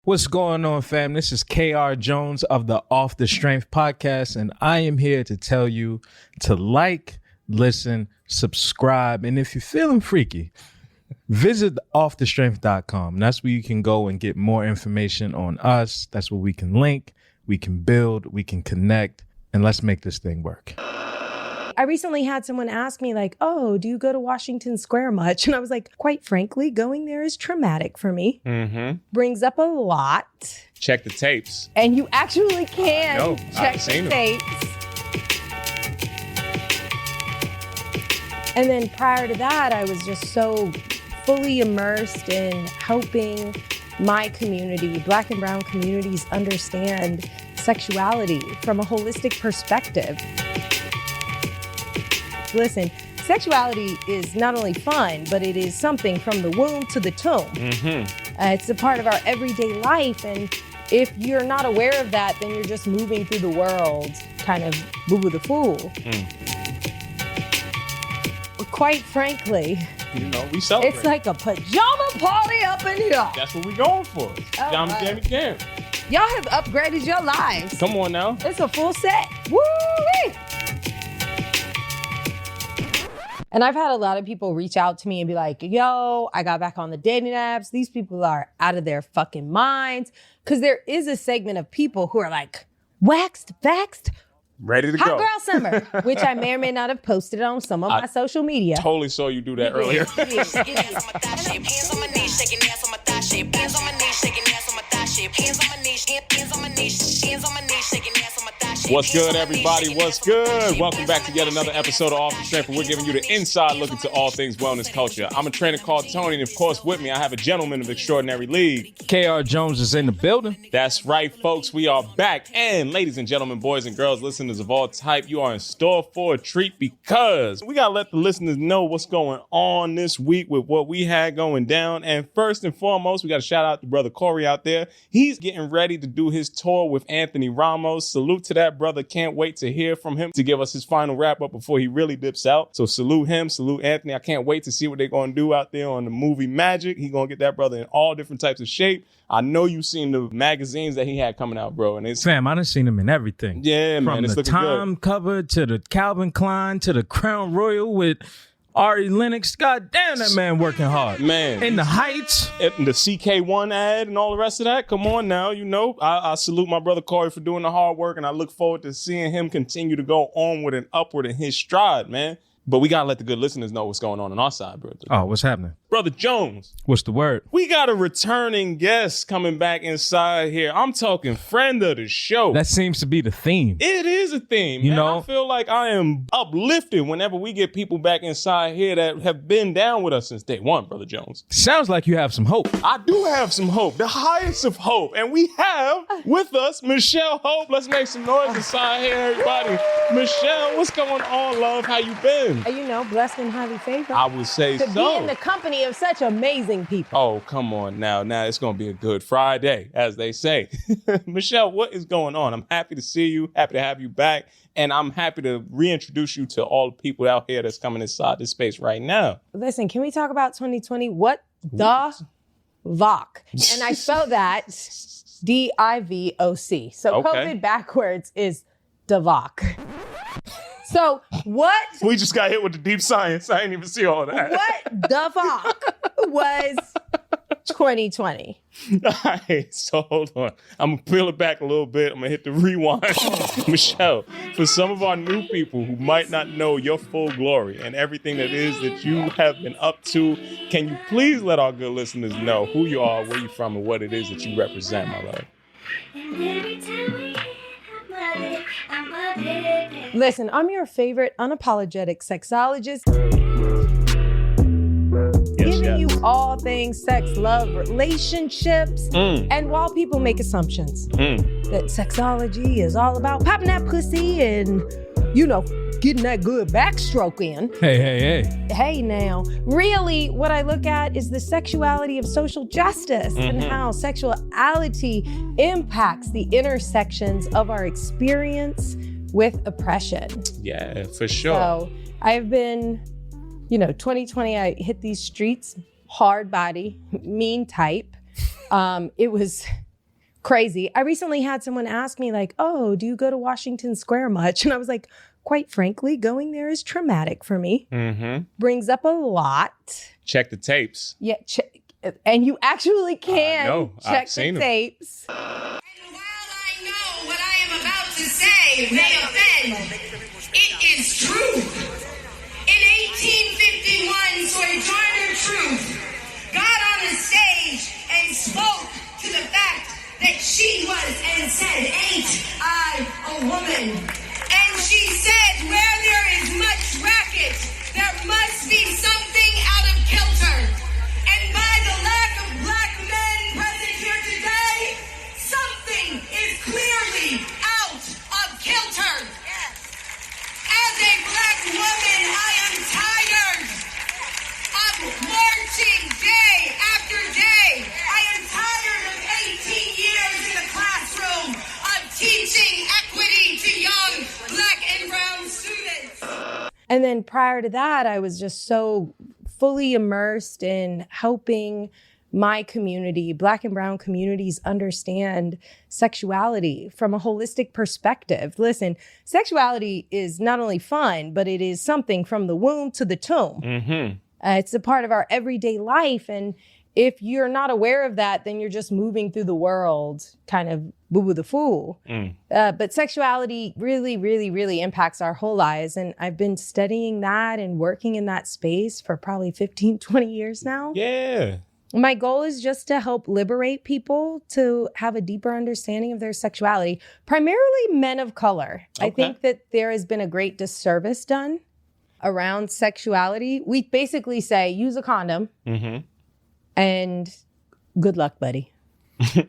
What's going on, fam? This is KR Jones of the Off the Strength podcast, and I am here to tell you to like, listen, subscribe, and if you're feeling freaky, visit offthestrength.com. That's where you can go and get more information on us. That's where we can link, we can build, we can connect, and let's make this thing work. I recently had someone ask me like, oh, do you go to Washington Square much? And I was like, quite frankly, going there is traumatic for me. Brings up a lot. Check the tapes. And you actually can check I've the tapes. And then prior to that, I was just so fully immersed in helping my community, Black and brown communities, understand sexuality from a holistic perspective. Listen, sexuality is not only fun, but it is something from the womb to the tomb. It's a part of our everyday life, and if you're not aware of that, then you're just moving through the world, kind of boo-boo the fool. Quite frankly, we celebrate. it's like a pajama party up in here. That's what we going for. Pajama Jammy Camp. Y'all have upgraded your lives. Come on now. It's a full set. Woo-wee! And I've had a lot of people reach out to me and be like, yo, I got back on the dating apps. These people are out of their fucking minds. Because there is a segment of people who are like, waxed, vaxxed, Ready to hot go. girl summer, which I may or may not have posted on some of my social media. Totally saw you do that earlier. Hands on my knees, shaking ass on my thigh shape. Hands on my knees, shaking ass on my thigh shape. Hands on my knees, hands on my knees, hands on my knees, shaking ass on my thigh shape. What's good, everybody? What's good? Welcome back to yet another episode of Off the Strength, where we're giving you the inside look into all things wellness culture. I'm a trainer called Tony, and of course, with me, I have a gentleman of extraordinary league. KR Jones is in the building. That's right, folks. We are back. And ladies and gentlemen, boys and girls, listeners of all type, you are in store for a treat because we got to let the listeners know what's going on this week with what we had going down. And first and foremost, we got to shout out to brother Corey out there. He's getting ready to do his tour with Anthony Ramos. Salute to that brother. Can't wait to hear from him to give us his final wrap up before he really dips out. So salute him, salute Anthony. I can't wait to see what they're going to do out there on the movie Magic. He's going to get that brother in all different types of shape. I know you've seen the magazines that he had coming out, bro. And it's Fam, I done seen him in everything. yeah, man. From It's the looking Time good. cover to the Calvin Klein to the Crown Royal with Ari Lennox. God damn, that man working hard. Man. In the Heights. And the CK1 ad and all the rest of that. Come on now, I salute my brother Corey for doing the hard work, and I look forward to seeing him continue to go onward and upward in his stride, man. But we got to let the good listeners know what's going on our side, brother. Oh, what's happening? Brother Jones, What's the word? we got a returning guest coming back inside here. I'm talking friend of the show. That seems to be the theme. It is a theme. You man. know? I feel like I am uplifted whenever we get people back inside here that have been down with us since day one, Brother Jones. Sounds like you have some hope. I do have some hope, the highest of hope. And we have with us Michelle Hope. Let's make some noise inside here, everybody. Michelle, what's going on, love? How you been? Blessed and highly favored. I would say to be so. in the company of such amazing people. Oh, come on now. Now it's going to be a good Friday, as they say. Michelle, what is going on? I'm happy to see you, happy to have you back, and I'm happy to reintroduce you to all the people out here that's coming inside this space right now. Listen, can we talk about 2020? What the VOC? And I spell that DIVOC. So Okay. COVID backwards is DVOC. So what We just got hit with the deep science. I didn't even see all that. the VOC was 2020? All right, so hold on. I'm going to peel it back a little bit. I'm going to hit the rewind. Michelle, for some of our new people who might not know your full glory and everything that is that you have been up to, can you please let our good listeners know who you are, where you're from, and what it is that you represent, my love? Listen, I'm your favorite unapologetic sexologist. Giving you all things sex, love, relationships. And while people make assumptions that sexology is all about popping that pussy and, getting that good backstroke in. Hey. Hey now, really what I look at is the sexuality of social justice and how sexuality impacts the intersections of our experience with oppression. Yeah, for sure. So I've been, 2020, I hit these streets, hard body, mean type. It was crazy. I recently had someone ask me like, oh, do you go to Washington Square much? And I was like, quite frankly, going there is traumatic for me. Mm-hmm. Brings up a lot. Check the tapes. Yeah, and you actually can know. I've check seen the 'em. tapes. And while I know what I am about to say may offend, it is true. In 1851, Sojourner Truth got on the stage and spoke to the fact that she was and said, "Ain't I a woman?" And she said, where there is much racket, there must be something out of kilter. And by the lack of black men present here today, something is clearly out of kilter. As a black woman, I am tired of marching day after day. I am tired of 18 years in the classroom of teaching equity to young black and brown students. And then prior to that, I was just so fully immersed in helping my community, Black and brown communities, understand sexuality from a holistic perspective. Listen, sexuality is not only fun, but it is something from the womb to the tomb. Mm-hmm. It's a part of our everyday life. And if you're not aware of that, then you're just moving through the world kind of boo-boo the fool. But sexuality really, really, really impacts our whole lives. And I've been studying that and working in that space for probably 15, 20 years now. Yeah. My goal is just to help liberate people to have a deeper understanding of their sexuality, primarily men of color. Okay. I think that there has been a great disservice done around sexuality. We basically say, use a condom Mm-hmm. and good luck, buddy.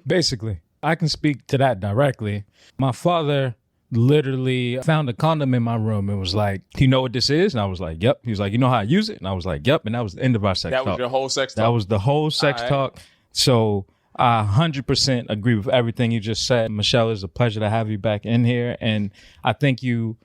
Basically, I can speak to that directly. My father literally found a condom in my room and was like, "You know what this is?" And I was like, "Yep." He was like, "You know how I use it?" And I was like, "Yep." And that was the end of our sex That talk. was your whole sex That talk? was the whole sex All right. talk. So I 100% agree with everything you just said. Michelle, it's a pleasure to have you back in here. And I think you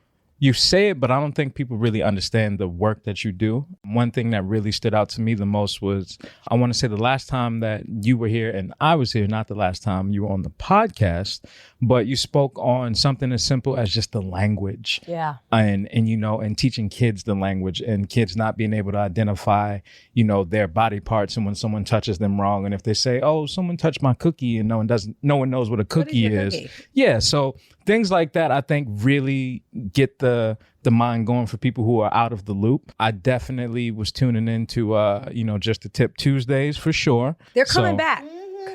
say it, but I don't think people really understand the work that you do. One thing that really stood out to me the most was, I want to say the last time that you were here and I was here, not the last time you were on the podcast, but you spoke on something as simple as just the language. Yeah. And you know, and teaching kids the language and kids not being able to identify, you know, their body parts and when someone touches them wrong. And if they say, "Oh, someone touched my cookie," and no one knows what a cookie your is. cookie? Yeah. So things like that, I think, really get the mind going for people who are out of the loop. I definitely was tuning into, you know, Just the Tip Tuesdays for sure. They're coming So- back.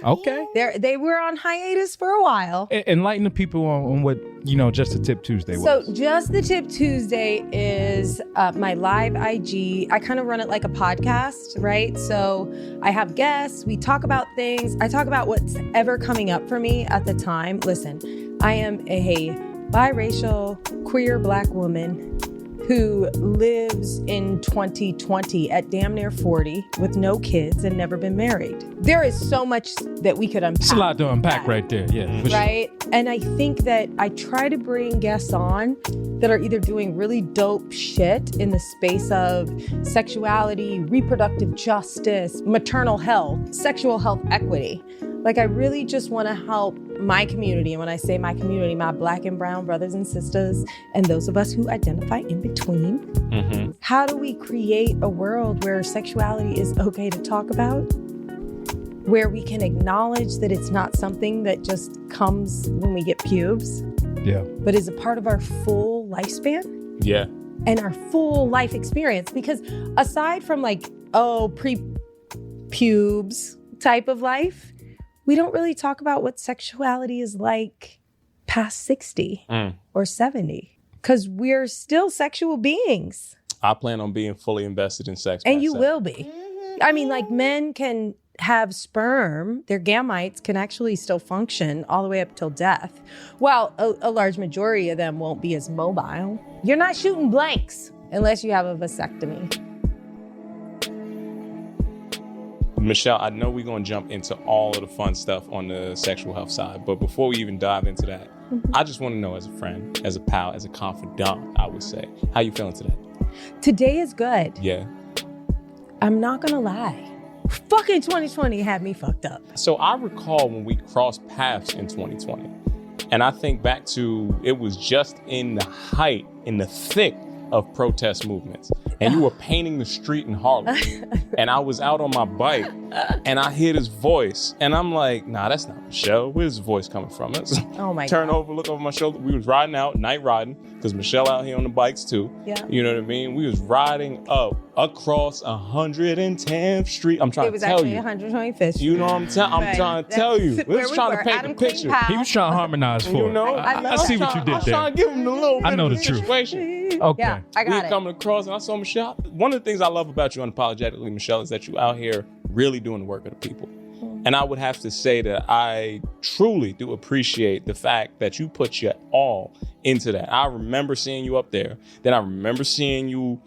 Okay. They were on hiatus for a while. Enlighten the people on what, you know, Just the Tip Tuesday was. So Just the Tip Tuesday is my live IG. I kind of run it like a podcast, right? So I have guests. We talk about things. I talk about what's ever coming up for me at the time. Listen, I am a biracial, queer Black woman who lives in 2020 at damn near 40 with no kids and never been married. There is so much that we could unpack. It's a lot to unpack right there. Yeah. for sure. Right? And I think that I try to bring guests on that are either doing really dope shit in the space of sexuality, reproductive justice, maternal health, sexual health equity. Like, I really just want to help my community. And when I say my community, my Black and brown brothers and sisters, and those of us who identify in between. Mm-hmm. How do we create a world where sexuality is okay to talk about? Where we can acknowledge that it's not something that just comes when we get pubes, Yeah. but is a part of our full lifespan Yeah. and our full life experience. Because aside from like, pre-pubes type of life, we don't really talk about what sexuality is like past 60 or 70. Because we're still sexual beings. I plan on being fully invested in sex. And you myself. will be. I mean, like, men can have sperm, their gametes can actually still function all the way up till death. While a large majority of them won't be as mobile. You're not shooting blanks unless you have a vasectomy. Michelle, I know we're going to jump into all of the fun stuff on the sexual health side, but before we even dive into that, I just want to know, as a friend, as a pal, as a confidant, I would say, how you feeling today? Today is good. Yeah. I'm not gonna lie. fucking 2020 had me fucked up. So I recall when we crossed paths in 2020, and I think back to it was just in the height, in the thick of protest movements, and you were painting the street in Harlem, and I was out on my bike, and I hear this voice, and I'm like, nah, that's not Michelle. Where's this voice coming from? Oh my Turn God. over, look over my shoulder. We was riding out, night riding, because Michelle out here on the bikes too. Yeah. You know what I mean? We was riding up across 110th Street. I'm trying It was to tell actually you. 125th Street. You know what I'm Right. trying to tell you. That's We're where just we trying were. to paint Adam the Queen picture. Powell. He was trying to harmonize for You it. know, I see what you I did was there. trying to give him a little bit I know of the truth. situation. Okay. Yeah, I We got were it. coming across, and I saw Michelle. One of the things I love about you unapologetically, Michelle, is that you out here really doing the work of the people. And I would have to say that I truly do appreciate the fact that you put your all into that. I remember seeing you up there. Then I remember seeing you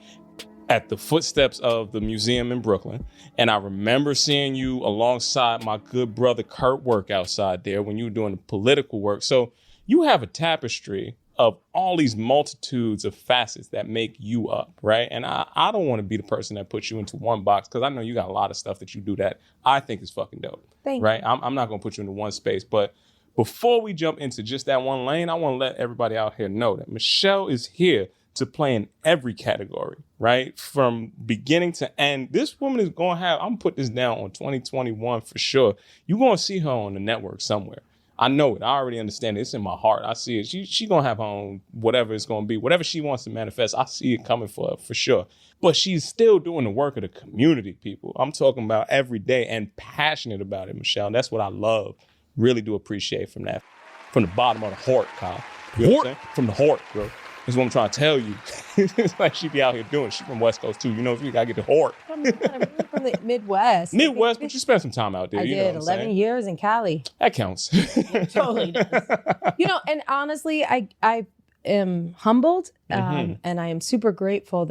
at the footsteps of the museum in Brooklyn. And I remember seeing you alongside my good brother Kurt work outside there when you were doing the political work. So you have a tapestry of all these multitudes of facets that make you up, right? And I don't want to be the person that puts you into one box, because I know you got a lot of stuff that you do that I think is fucking dope, Thank right? I'm not going to put you into one space. But before we jump into just that one lane, I want to let everybody out here know that Michelle is here to play in every category, right? From beginning to end. This woman is going to have, I'm going to put this down on 2021 for sure. You're going to see her on the network somewhere. I know it. I already understand it. It's in my heart. I see it. She going to have her own, whatever it's going to be, whatever she wants to manifest. I see it coming for her for sure. But she's still doing the work of the community, people. I'm talking about every day and passionate about it, Michelle. And that's what I love. Really do appreciate from that. From the bottom of the heart, Kyle. You know what I'm saying? From the heart, bro. That's what I'm trying to tell you. It's like she be out here doing. She from West Coast too. You know, you gotta get the heart. I'm from the Midwest. Midwest, but you spent some time out there. I you know did what I'm 11 saying? years in Cali. That counts. Totally does. You know, and honestly, I am humbled, and I am super grateful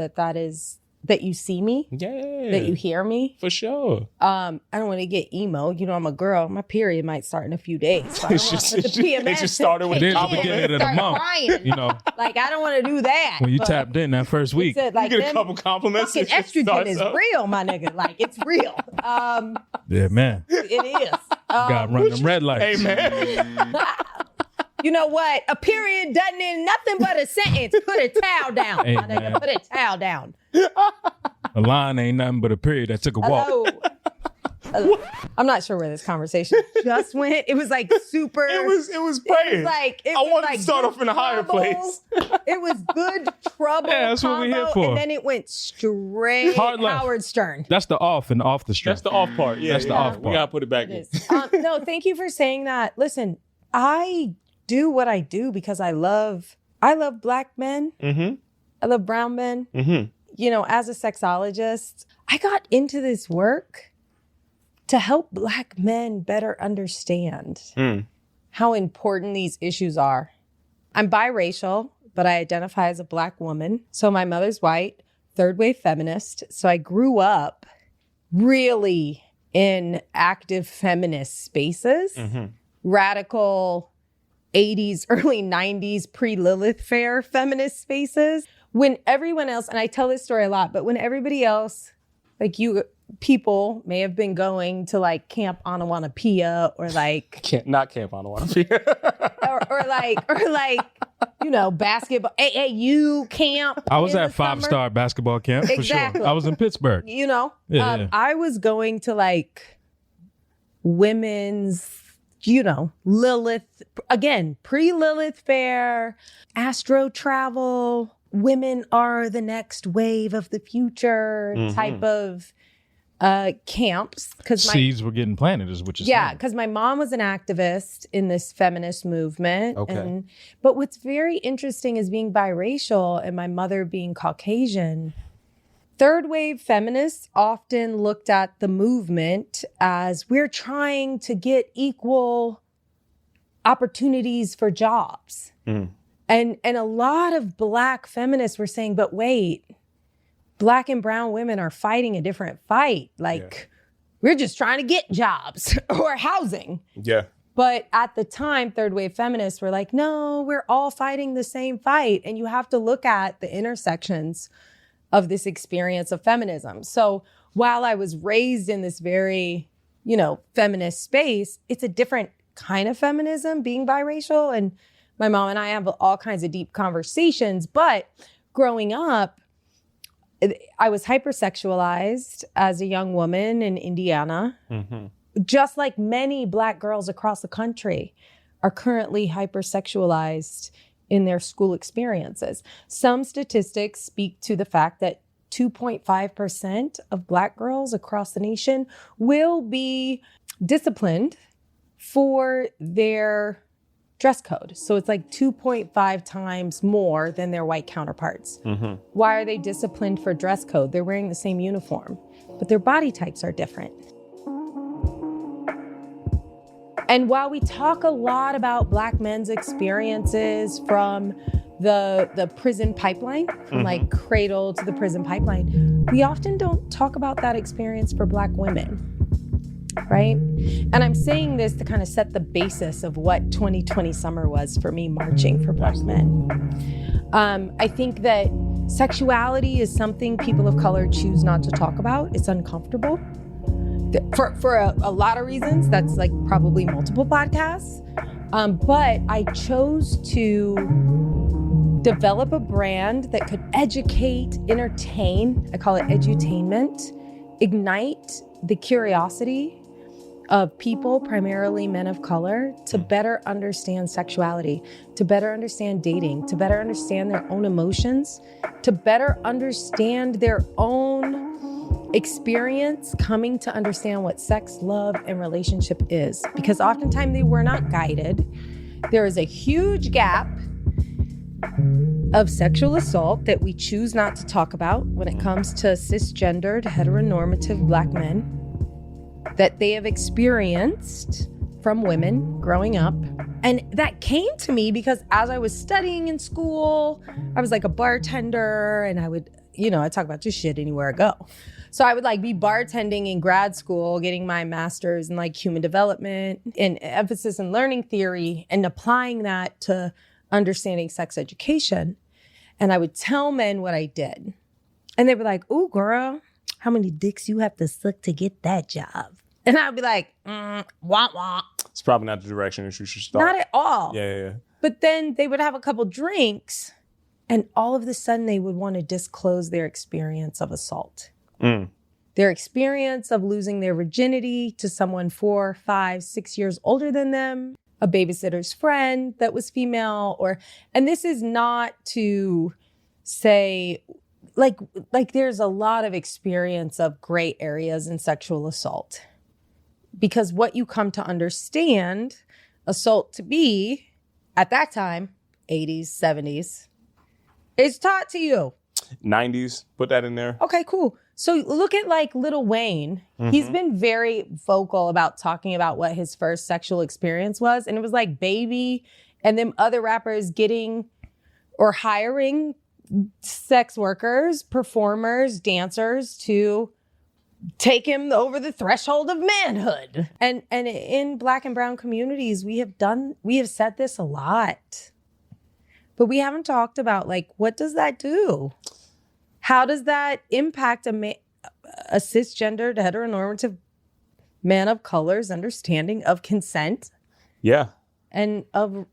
that you see me, Yeah. that you hear me. For sure. I don't want to get emo. You know, I'm a girl. My period might start in a few days. So I don't want the PMS it just started with to There's the kick in beginning and of the start month. crying. You know, Like, I don't want to do that. when you But tapped in that first week. it's like You get a them couple compliments. fucking it just estrogen starts is up. real, my nigga. Like, it's real. Yeah, man. It is. Got run them red lights. Hey, man. You know what? A period doesn't end nothing but a sentence. Put a towel down, Hey, my nigga. man. Put a towel down. A line ain't nothing but a period that took a walk. Hello. I'm not sure where this conversation just went. It was like super. It was praying. It I was wanted like to start good off in a higher trouble. place. It was good trouble. Yeah, that's what we here combo, for. And then it went straight Hard left. Howard Stern. That's the off and off the strip. That's the off part. Yeah, That's the yeah. off We part. gotta put it back It in. is. No, thank you for saying that. Listen, I do what I do because I love black men. Mm-hmm. I love brown men. Mm-hmm. You know, as a sexologist, I got into this work to help black men better understand how important these issues are. I'm biracial, but I identify as a black woman. So my mother's white, third wave feminist. So I grew up really in active feminist spaces, radical 80s, early 90s, pre-Lilith Fair feminist spaces. When everyone else, and I tell this story a lot, but when everybody else, like you people may have been going to like Camp Onawanapia or like, Not Camp Onawanapia. or like, you know, basketball, AAU camp. I was in the at 5-star basketball camp for Exactly. sure. I was in Pittsburgh. You know, Yeah. I was going to like women's, you know, Lilith, again, pre-Lilith Fair, Astro Travel, women are the next wave of the future type of camps. Because Seeds were getting planted, is what you're yeah, saying. because my mom was an activist in this feminist movement. Okay. But what's very interesting is being biracial and my mother being Caucasian. Third wave feminists often looked at the movement as we're trying to get equal opportunities for jobs. And a lot of black feminists were saying, but wait, black and brown women are fighting a different fight. Like, we're just trying to get jobs or housing. Yeah. But at the time, third wave feminists were like, no, we're all fighting the same fight. And you have to look at the intersections of this experience of feminism. So while I was raised in this very, feminist space, it's a different kind of feminism being biracial. And my mom and I have all kinds of deep conversations. But growing up, I was hypersexualized as a young woman in Indiana, just like many Black girls across the country are currently hypersexualized in their school experiences. Some statistics speak to the fact that 2.5% of Black girls across the nation will be disciplined for their dress code. So it's like 2.5 times more than their white counterparts. Why are they disciplined for dress code? They're wearing the same uniform, but their body types are different. And while we talk a lot about Black men's experiences from the prison pipeline, from like cradle to the prison pipeline, we often don't talk about that experience for Black women. Right? And I'm saying this to kind of set the basis of what 2020 summer was for me marching for Black men. I think that sexuality is something people of color choose not to talk about. It's uncomfortable. For a lot of reasons. That's like probably multiple podcasts. But I chose to develop a brand that could educate, entertain, I call it edutainment, ignite the curiosity of people, primarily men of color, to better understand sexuality, to better understand dating, to better understand their own emotions, to better understand their own experience coming to understand what sex, love, and relationship is. Because oftentimes they were not guided. There is a huge gap of sexual assault that we choose not to talk about when it comes to cisgendered, heteronormative Black men that they have experienced from women growing up. And that came to me because as I was studying in school, I was like a bartender, and I would, I talk about just shit anywhere I go. So I would like be bartending in grad school, getting my master's in like human development and emphasis in learning theory and applying that to understanding sex education. And I would tell men what I did. And they were like, "Ooh, girl, how many dicks you have to suck to get that job?" And I'd be like, wah, wah. It's probably not the direction that you should start. Not at all. Yeah. But then they would have a couple drinks, and all of a sudden they would want to disclose their experience of assault. Their experience of losing their virginity to someone 4, 5, 6 years older than them, a babysitter's friend that was female, and this is not to say, like there's a lot of experience of gray areas in sexual assault. Because what you come to understand assault to be at that time, 80s, 70s, is taught to you. 90s, put that in there. Okay, cool. So look at like Lil Wayne. He's been very vocal about talking about what his first sexual experience was. And it was like Baby and them other rappers getting or hiring sex workers, performers, dancers to take him over the threshold of manhood. And in Black and brown communities, we have said this a lot, but we haven't talked about like, what does that do? How does that impact a cisgendered, heteronormative man of color's understanding of consent? Yeah. And of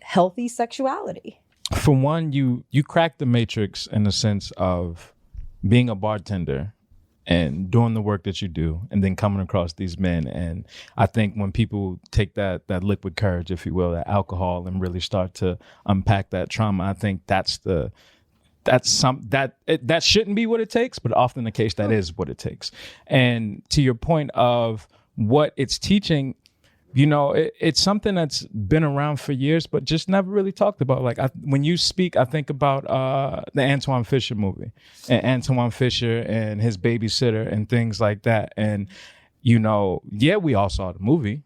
healthy sexuality? For one, you crack the matrix in the sense of being a bartender and doing the work that you do and then coming across these men. And I think when people take that liquid courage, if you will, that alcohol, and really start to unpack that trauma, I think that shouldn't be what it takes, but often the case that is what it takes. And to your point of what it's teaching, it's something that's been around for years, but just never really talked about. Like when you speak, I think about the Antoine Fisher movie and Antoine Fisher and his babysitter and things like that. And, we all saw the movie.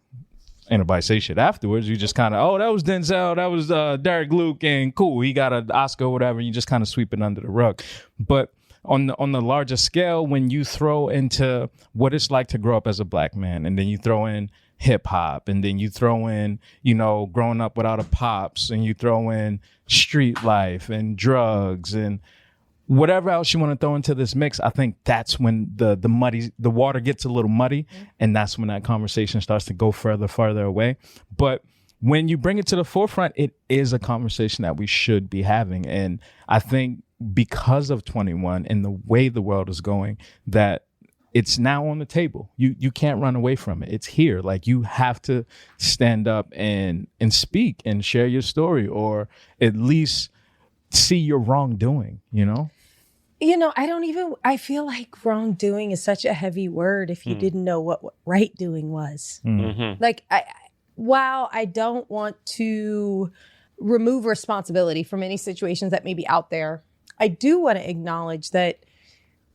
Ain't nobody say shit afterwards. You just kind of, that was Denzel, that was Derek Luke, and cool, he got an Oscar or whatever. You just kind of sweep it under the rug. But on the larger scale, when you throw into what it's like to grow up as a Black man, and then you throw in hip hop, and then you throw in, growing up without a pops, and you throw in street life and drugs, and whatever else you want to throw into this mix, I think that's when the water gets a little muddy, and that's when that conversation starts to go farther away. But when you bring it to the forefront, it is a conversation that we should be having. And I think because of 21 and the way the world is going, that it's now on the table. You can't run away from it. It's here. Like, you have to stand up and speak and share your story, or at least see your wrongdoing, you know? I feel like wrongdoing is such a heavy word if you didn't know what right doing was. Mm-hmm. Like, while I don't want to remove responsibility from any situations that may be out there, I do want to acknowledge that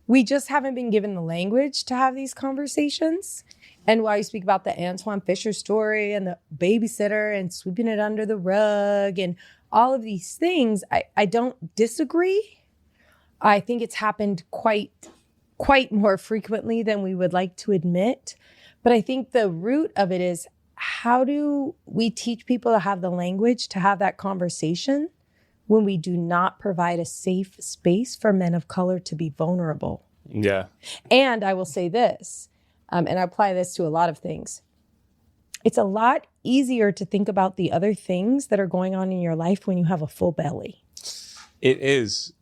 we just haven't been given the language to have these conversations. And while you speak about the Antoine Fisher story and the babysitter and sweeping it under the rug and all of these things, I don't disagree. I think it's happened quite more frequently than we would like to admit. But I think the root of it is, how do we teach people to have the language to have that conversation when we do not provide a safe space for men of color to be vulnerable? Yeah. And I will say this, and I apply this to a lot of things. It's a lot easier to think about the other things that are going on in your life when you have a full belly. It is.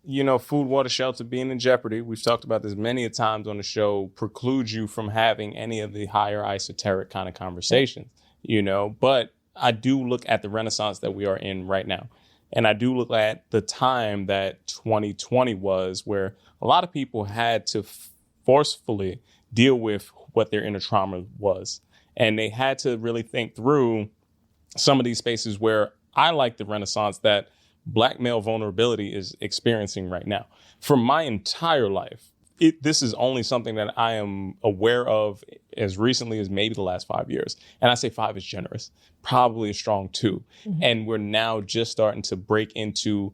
Food, water, shelter being in jeopardy. We've talked about this many a times on the show, precludes you from having any of the higher esoteric kind of conversations, But I do look at the renaissance that we are in right now. And I do look at the time that 2020 was, where a lot of people had to forcefully deal with what their inner trauma was. And they had to really think through some of these spaces where I like the renaissance that Black male vulnerability is experiencing right now. For my entire life, this is only something that I am aware of as recently as maybe the last 5 years. And I say 5 is generous, probably a strong 2. Mm-hmm. And we're now just starting to break into,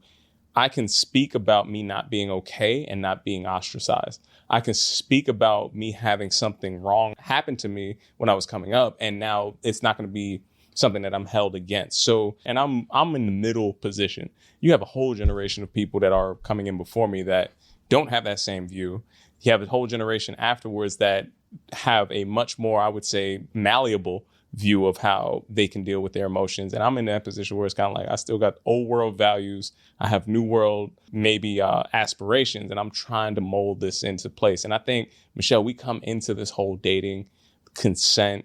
I can speak about me not being okay and not being ostracized. I can speak about me having something wrong happen to me when I was coming up, and now it's not going to be something that I'm held against. So, and I'm in the middle position. You have a whole generation of people that are coming in before me that don't have that same view. You have a whole generation afterwards that have a much more, I would say, malleable view of how they can deal with their emotions. And I'm in that position where it's kind of like, I still got old world values. I have new world, maybe aspirations, and I'm trying to mold this into place. And I think, Michelle, we come into this whole dating, consent,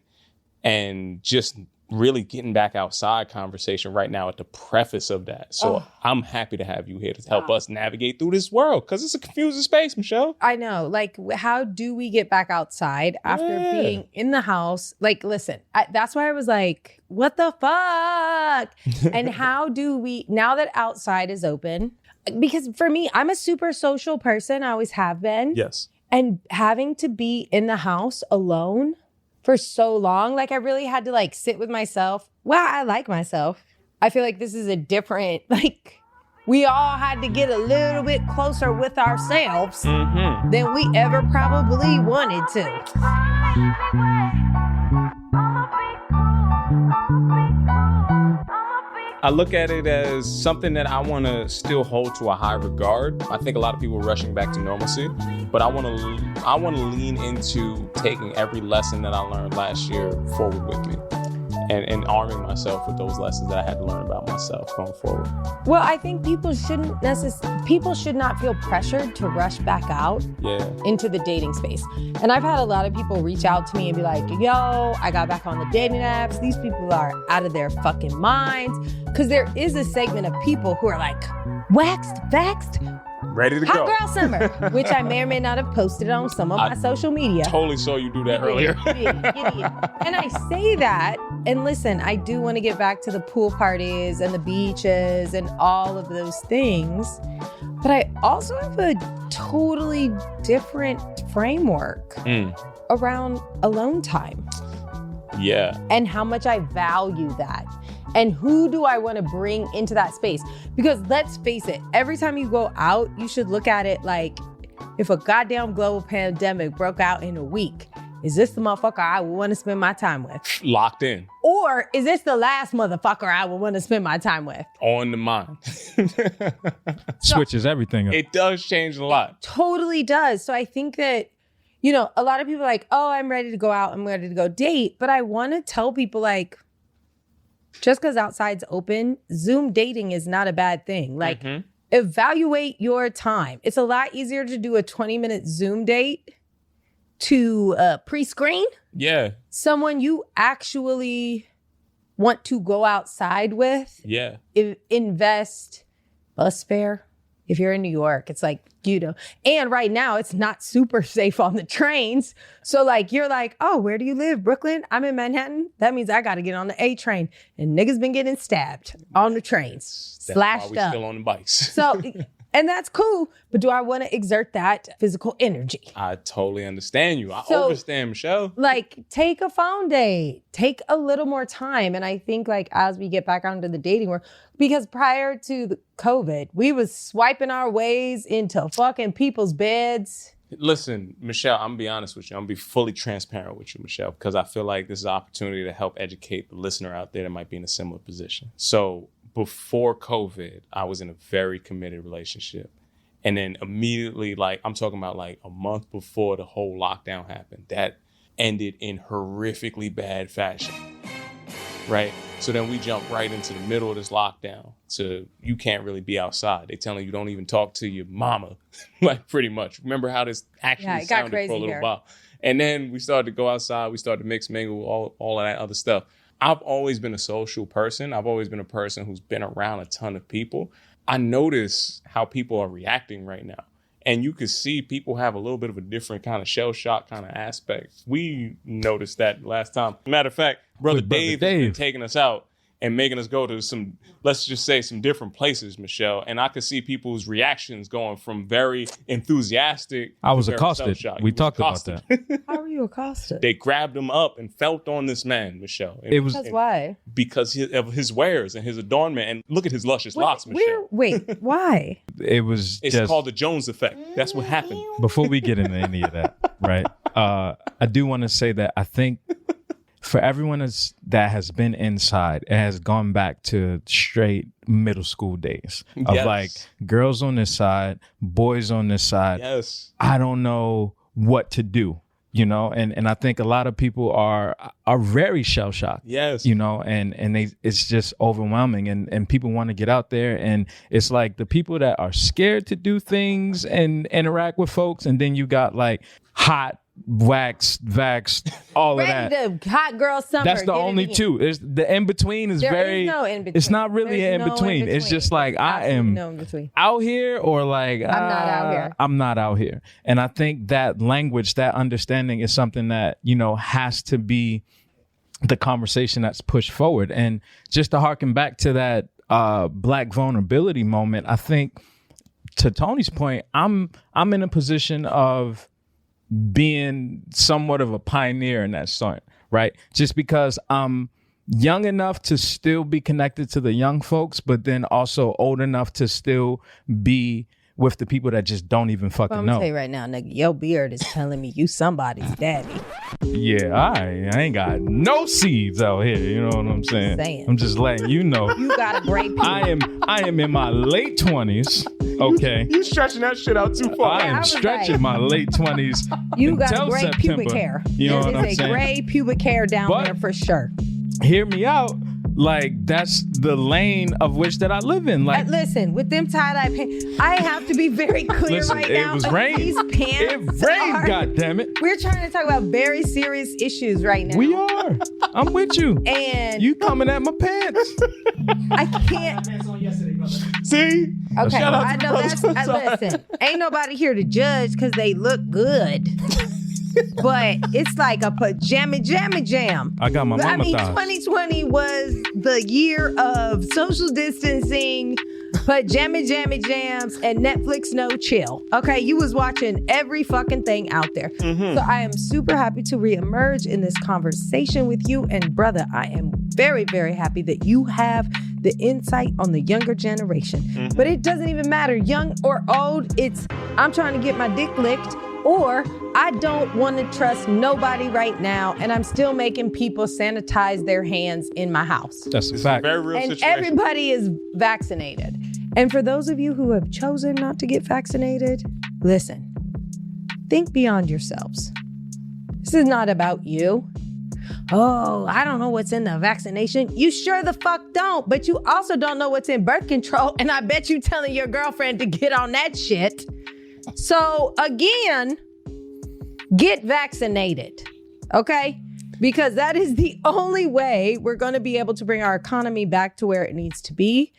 and just really getting back outside conversation right now at the preface of that. So I'm happy to have you here to help us navigate through this world, because it's a confusing space, Michelle. I know. Like, how do we get back outside after being in the house? Like, listen, that's why I was like, what the fuck? And how do we, now that outside is open, because for me, I'm a super social person. I always have been. Yes. And having to be in the house alone for so long, like, I really had to like sit with myself. Wow, I like myself. I feel like this is a different, like, we all had to get a little bit closer with ourselves than we ever probably wanted to. I look at it as something that I want to still hold to a high regard. I think a lot of people are rushing back to normalcy, but I want to lean into taking every lesson that I learned last year forward with me, and arming myself with those lessons that I had to learn about myself going forward. Well, I think people should not feel pressured to rush back out into the dating space. And I've had a lot of people reach out to me and be like, yo, I got back on the dating apps. These people are out of their fucking minds. Because there is a segment of people who are like, waxed, vaxxed, ready to hot go. girl summer, which I may or may not have posted on some of my social media. Totally saw you do that earlier. And I say that, and listen, I do want to get back to the pool parties and the beaches and all of those things. But I also have a totally different framework around alone time. Yeah. And how much I value that. And who do I want to bring into that space? Because let's face it, every time you go out, you should look at it like, if a goddamn global pandemic broke out in a week, is this the motherfucker I would want to spend my time with? Locked in. Or is this the last motherfucker I would want to spend my time with? On the mind. Switches everything up. It does change a lot. Totally does. So I think that, you know, a lot of people are like, oh, I'm ready to go out. I'm ready to go date. But I want to tell people, like, just because outside's open, Zoom dating is not a bad thing. Like, evaluate your time. It's a lot easier to do a 20-minute Zoom date to pre-screen Yeah. someone you actually want to go outside with. Yeah. Invest bus fare. If you're in New York, it's like, you know, and right now it's not super safe on the trains. So like, you're like, oh, where do you live? Brooklyn? I'm in Manhattan. That means I got to get on the A train. And niggas been getting stabbed on the trains, That's slashed why we up. still on the bikes. So, and that's cool. But do I want to exert that physical energy? I totally understand you. I So- understand, Michelle. Like, take a phone date, take a little more time. And I think, like, as we get back onto the dating world, because prior to the COVID, we was swiping our ways into fucking people's beds. Listen, Michelle, I'm gonna be honest with you. I'm gonna be fully transparent with you, Michelle, because I feel like this is an opportunity to help educate the listener out there that might be in a similar position. So before COVID, I was in a very committed relationship. And then immediately, like, I'm talking about like a month before the whole lockdown happened, that ended in horrifically bad fashion. Right? So then we jump right into the middle of this lockdown. So you can't really be outside. They telling you don't even talk to your mama, like pretty much. Remember how this actually Yeah, it got sounded for a crazy little here. while. And then we started to go outside. We started to mix, mingle, all of that other stuff. I've always been a social person. I've always been a person who's been around a ton of people. I notice how people are reacting right now. And you can see people have a little bit of a different kind of shell shock kind of aspect. We noticed that last time. Matter of fact, Brother With Brother Dave has been Dave. taking us out and making us go to some, let's just say, some different places, Michelle. And I could see people's reactions going from very enthusiastic. I was to very accosted. shell-shocked. We You was talked about accosted. How were you accosted? They grabbed him up and felt on this man, Michelle. It was Because why? because of his wares and his adornment. And look at his luscious locks, Michelle. Wait, why? it was It's just called the Jones effect. That's what happened. before we get into any of that, right? I do want to say that I think for everyone that has been inside, it has gone back to straight middle school days of Yes. like girls on this side, boys on this side. Yes. I don't know what to do, you know, and I think a lot of people are very shell shocked. Yes. You know, and it's just overwhelming, and people want to get out there, and it's like the people that are scared to do things and interact with folks, and then you got like hot, vaxxed, all of that. Ready to hot girl summer. That's the Get it only in. two. It's the in between is There very. is no in between. It's not really There's an in no between. It's just like I Absolutely am no in between. out here, or like I'm not out here. I'm not out here. And I think that language, that understanding, is something that, you know, has to be the conversation that's pushed forward. And just to harken back to that Black vulnerability moment, I think to Tony's point, I'm in a position of being somewhat of a pioneer in that sort, right? Just because I'm young enough to still be connected to the young folks, but then also old enough to still be with the people that just don't even fucking I'm gonna know. tell you right now, nigga, your beard is telling me you somebody's daddy. Yeah, I ain't got no seeds out here. You know what I'm saying? Saying. I'm just letting you know. You got a great I am in my late 20s. Okay. You stretching that shit out too far. I am was stretching like- my late 20s. You got until great September. pubic hair. You know There what I'm is a saying? gray pubic hair down But- there for sure. Hear me out. Like, that's the lane of which that I live in. Like, Listen, with them tie-dye pants, I have to be very clear listen, right it now. was rain. These It pants rained, are- goddammit. We're trying to talk about very serious issues right now. We are. I'm with you. And You coming at my pants. I can't. See? Okay, Shout out I to know brothers. that's. Listen, ain't nobody here to judge because they look good. But it's like a pajama jam. I got my I mama mean, thighs. 2020 was the year of social distancing, pajama jams, and Netflix no chill. Okay, you was watching every fucking thing out there. So I am super happy to reemerge in this conversation with you. And brother, I am very, very happy that you have the insight on the younger generation. But it doesn't even matter, young or old. I'm trying to get my dick licked. Or I don't want to trust nobody right now, and I'm still making people sanitize their hands in my house. That's a It's a fact. very real And situation. everybody is vaccinated. And for those of you who have chosen not to get vaccinated, listen, think beyond yourselves. This is not about you. Oh, I don't know what's in the vaccination. You sure the fuck don't, but you also don't know what's in birth control, and I bet you telling your girlfriend to get on that shit. So again, get vaccinated, okay? Because that is the only way we're going to be able to bring our economy back to where it needs to be.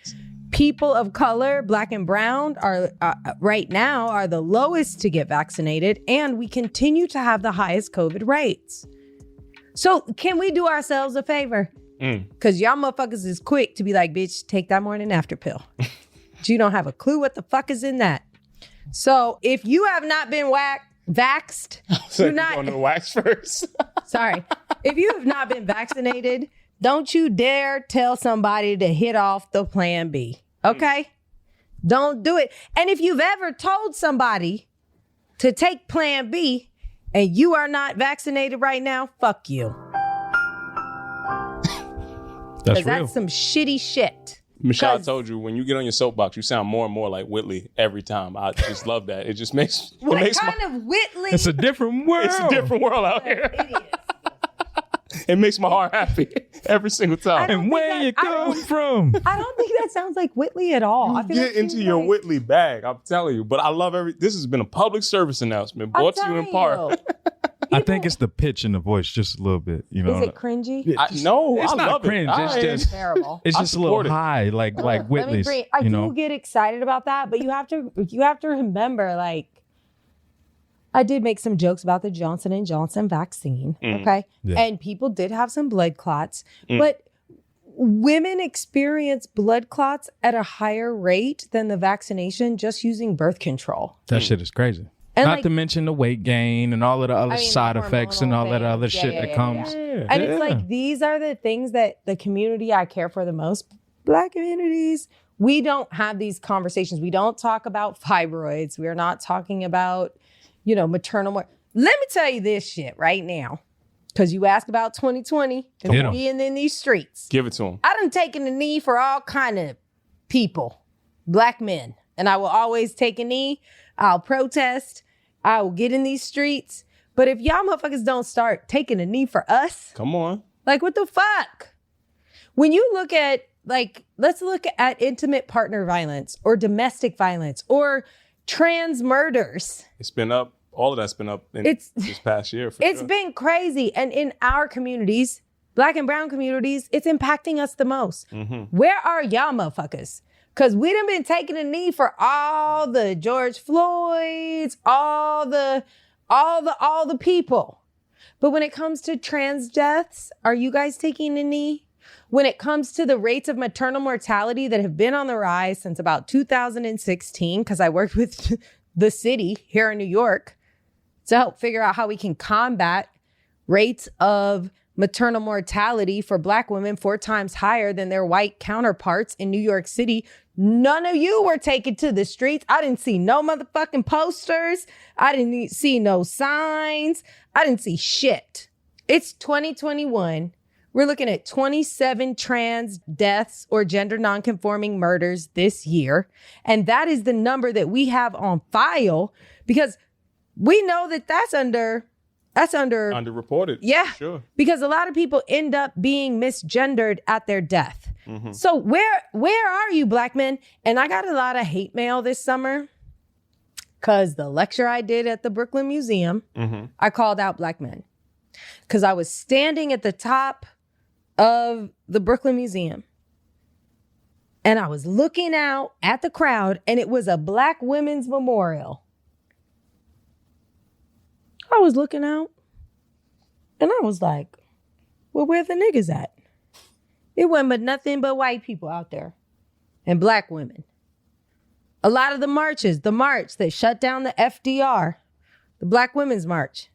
People of color, black and brown, are right now are the lowest to get vaccinated, and we continue to have the highest COVID rates. So can we do ourselves a favor? Because y'all motherfuckers is quick to be like, bitch, take that morning after pill. But you don't have a clue what the fuck is in that. So if you have not been vaxxed, So do not. on the wax first. Sorry. If you have not been vaccinated, don't you dare tell somebody to hit off the plan B. Okay? Don't do it. And if you've ever told somebody to take plan B and you are not vaccinated right now, fuck you. That's Because real. that's some shitty shit. Michelle, I 'Cause- told you, when you get on your soapbox, you sound more and more like Whitley every time. I just love that. It just makes What it makes kind of Whitley? It's a different world. it's a different world out here. Idiot. It makes my heart happy every single time. And where you come from? I don't think that sounds like Whitley at all. I feel Get like into she's your like- Whitley bag. I'm telling you. But I love this has been a public service announcement I'm brought to you in part. telling I think it's the pitch in the voice just a little bit. You know, Is it cringy? No, it's I not love cringe. it. It's I- just Terrible. it's I just a little support it. high, like Let me Whitley's. bring. I you do know, get excited about that, but you have to remember, like, I did make some jokes about the Johnson & Johnson vaccine, okay? Yeah. And people did have some blood clots, but women experience blood clots at a higher rate than the vaccination just using birth control. that shit is crazy. And Not like- to mention the weight gain and all of the other I mean, the side effects and all that hormonal other things. shit Yeah, that yeah, comes. Yeah. And it's like, these are the things that the community I care for the most, Black communities, we don't have these conversations. We don't talk about fibroids. We're not talking about, maternal. Let me tell you this shit right now, because you asked about 2020 Hit 'em. and being in these streets. Give it to him. I done taken the knee for all kind of people, Black men, and I will always take a knee. I'll protest. I will get in these streets. But if y'all motherfuckers don't start taking a knee for us, Come on. like, what the fuck? When you look at, let's look at intimate partner violence or domestic violence or trans murders. It's been up. All of that's been up in It's- this past year. It's been crazy. And in our communities, Black and brown communities, it's impacting us the most. Where are y'all motherfuckers? Because we done been taking a knee for all the George Floyds, all the people. But when it comes to trans deaths, are you guys taking a knee? When it comes to the rates of maternal mortality that have been on the rise since about 2016, because I worked with the city here in New York to help figure out how we can combat rates of maternal mortality for Black women 4 times higher than their white counterparts in New York City. None of you were taken to the streets. I didn't see no motherfucking posters. I didn't see no signs. I didn't see shit. It's 2021. We're looking at 27 trans deaths or gender nonconforming murders this year. And that is the number that we have on file because we know that that's underreported. yeah. Sure. Because a lot of people end up being misgendered at their death. So where are you, Black men? And I got a lot of hate mail this summer because the lecture I did at the Brooklyn Museum, I called out Black men because I was standing at the top of the Brooklyn Museum and I was looking out at the crowd and it was a Black women's memorial. I was looking out and I was like, well, where the niggas at? It wasn't but nothing but white people out there and Black women. A lot of the marches, the march that shut down the FDR, the Black Women's March,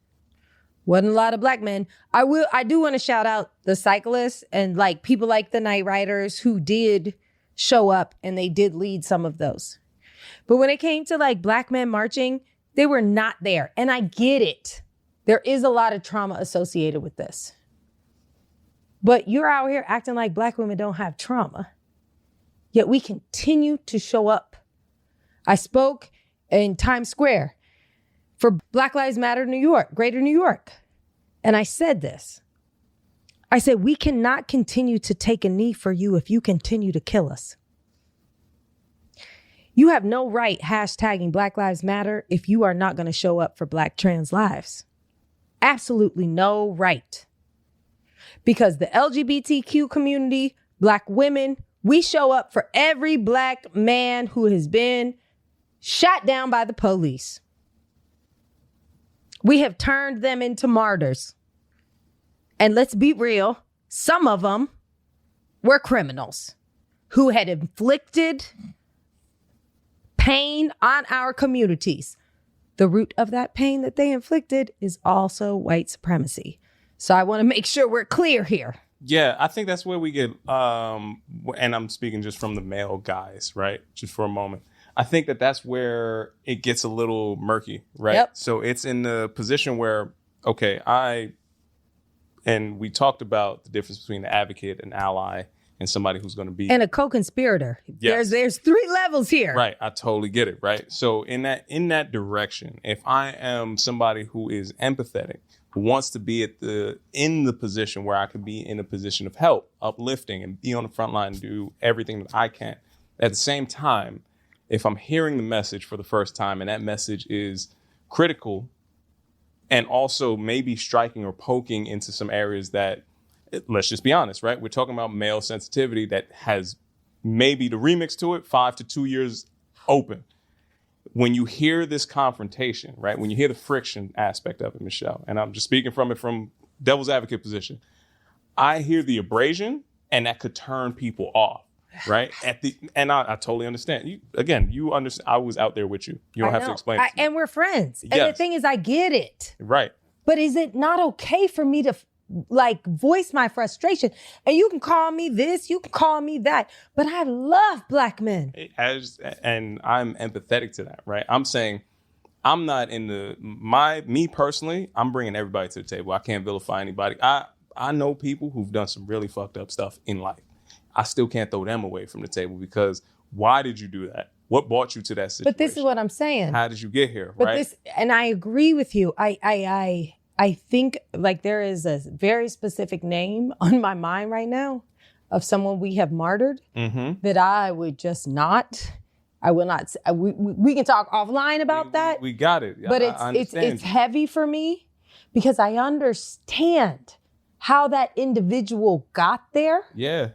wasn't a lot of Black men. I do want to shout out the cyclists and like people like the Night Riders who did show up and they did lead some of those. But when it came to like Black men marching, They were not there. And I get it. There is a lot of trauma associated with this. But you're out here acting like Black women don't have trauma. Yet we continue to show up. I spoke in Times Square for Black Lives Matter New York, Greater New York. And I said this. I said, we cannot continue to take a knee for you if you continue to kill us. You have no right hashtagging Black Lives Matter if you are not going to show up for Black trans lives. Absolutely no right. Because the LGBTQ community, Black women, we show up for every Black man who has been shot down by the police. We have turned them into martyrs. And let's be real, some of them were criminals who had inflicted pain on our communities. The root of that pain that they inflicted is also white supremacy. So I want to make sure we're clear here. Yeah, I think that's where we get, and I'm speaking just from the male guys, right? Just for a moment. I think that that's where it gets a little murky, right? Yep. So it's in the position where, okay, and we talked about the difference between an advocate, an ally, and somebody who's going to be And a co-conspirator. Yes. There's 3 levels here. right. I totally get it. Right. So in that direction, if I am somebody who is empathetic, who wants to be in the position where I could be in a position of help, uplifting, and be on the front line and do everything that I can. At the same time, if I'm hearing the message for the first time and that message is critical and also maybe striking or poking into some areas that, let's just be honest, right? We're talking about male sensitivity that has maybe the remix to it, 5 to 2 years open. When you hear this confrontation, right? When you hear the friction aspect of it, Michelle, and I'm just speaking from devil's advocate position, I hear the abrasion and that could turn people off, right? I totally understand. You understand. I was out there with you. You don't have to explain it to me. And we're friends. Yes. And the thing is, I get it. Right. But is it not okay for me to voice my frustration? And you can call me this, you can call me that, but I love Black men. And I'm empathetic to that, right? I'm saying I'm not me personally, I'm bringing everybody to the table. I can't vilify anybody. I know people who've done some really fucked up stuff in life. I still can't throw them away from the table because why did you do that? What brought you to that situation? But this is what I'm saying. How did you get here, But right? and I agree with you. I think like there is a very specific name on my mind right now of someone we have martyred that I would just not. I will not. We can talk offline about that. We got it. But I it's heavy for me because I understand how that individual got there. Yeah.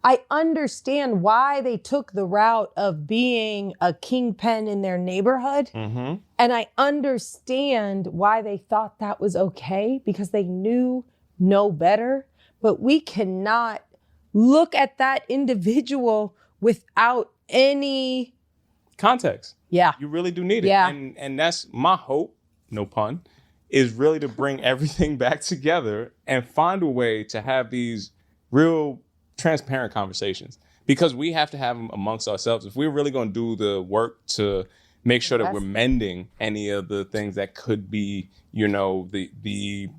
I understand why they took the route of being a kingpin in their neighborhood. Mm-hmm. And I understand why they thought that was okay because they knew no better. But we cannot look at that individual without any Context. Yeah. You really do need it. Yeah. And that's my hope, no pun, is really to bring everything back together and find a way to have these real transparent conversations, because we have to have them amongst ourselves. If we're really going to do the work to make sure that we're mending any of the things that could be, the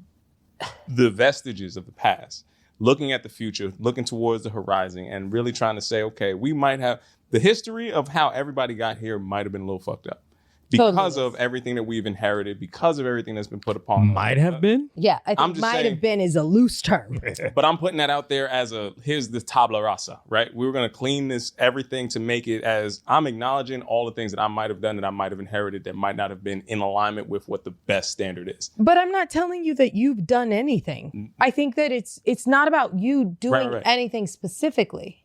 vestiges of the past, looking at the future, looking towards the horizon, and really trying to say, okay, we might have the history of how everybody got here might have been a little fucked up because of everything that we've inherited, because of everything that's been put upon us. Might have been. Yeah, I I'm think just might saying- have been is a loose term. But I'm putting that out there as here's the tabla rasa, right? We were going to clean everything to make it as I'm acknowledging all the things that I might have done, that I might have inherited, that might not have been in alignment with what the best standard is. But I'm not telling you that you've done anything. I think that it's not about you doing Right. anything specifically.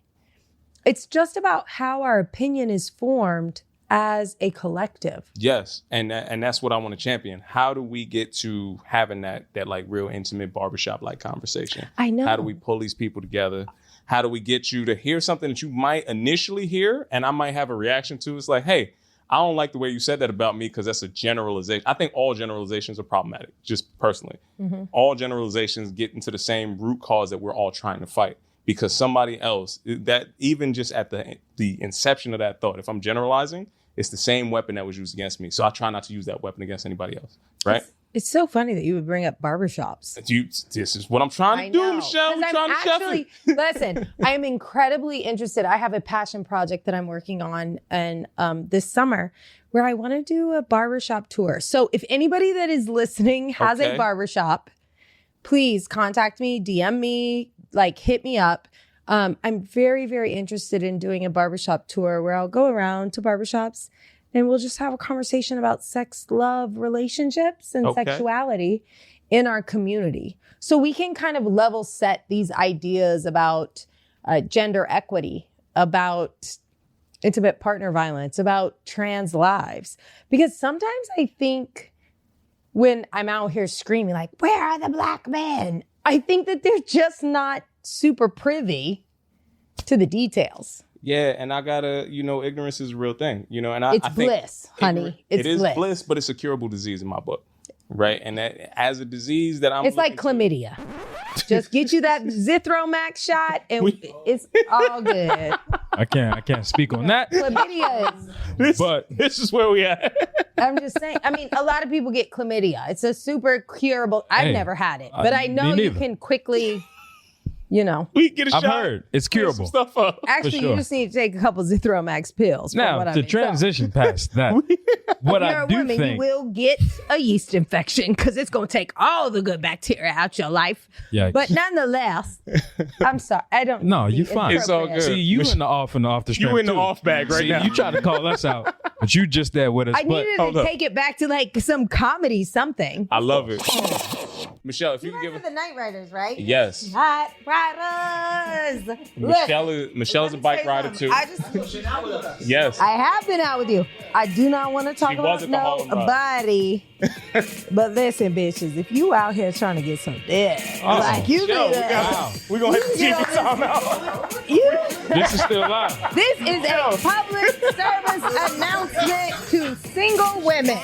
It's just about how our opinion is formed as a collective. Yes, and that's what I want to champion. How do we get to having that like real intimate barbershop like conversation? I know. How do we pull these people together? How do we get you to hear something that you might initially hear and I might have a reaction to? It's like, hey, I don't like the way you said that about me because that's a generalization. I think all generalizations are problematic, just personally. Mm-hmm. All generalizations get into the same root cause that we're all trying to fight. Because somebody else, that even just at the inception of that thought, if I'm generalizing, it's the same weapon that was used against me. So I try not to use that weapon against anybody else. Right? It's so funny that you would bring up barbershops. This is what I'm trying to do, Michelle. We're trying to chef it. Listen, I am incredibly interested. I have a passion project that I'm working on and this summer where I want to do a barbershop tour. So if anybody that is listening has a barbershop, please contact me, DM me, like hit me up. I'm very, very interested in doing a barbershop tour where I'll go around to barbershops and we'll just have a conversation about sex, love, relationships, and sexuality in our community. So we can kind of level set these ideas about gender equity, about intimate partner violence, about trans lives. Because sometimes I think when I'm out here screaming like, where are the black men? I think that they're just not super privy to the details. Yeah, and I gotta, ignorance is a real thing, and I think bliss, honey. It is bliss, but it's a curable disease in my book, right? And that, as a disease that it's like chlamydia. Just get you that Zithromax shot, and it's all good. I can't speak on that. Chlamydia is. But this is where we at. I'm just saying. I mean, a lot of people get chlamydia. It's a super curable. I've never had it, but I know you can quickly. We get a shot. I've heard it's curable. Stuff up. Actually, you just need to take a couple Zithromax pills. Now, to transition past that, what I do think you will get a yeast infection because it's going to take all the good bacteria out your life. Yikes. But nonetheless, I'm sorry. I don't. No, you're fine. It's all good. See, you in the off the strength. You in the too. off bag right now. You try to call us out, but you just there with us. I needed to take it back to like some comedy, something. I love it. Michelle, if you can give the Night Riders, right? Yes. Night Riders. Michelle is a bike rider too. Yes. I have been out with you. I do not want to talk about nobody. But listen, bitches, if you out here trying to get some dick, like you we're gonna hit the TV time out. This is still live. This is a public service announcement to single women.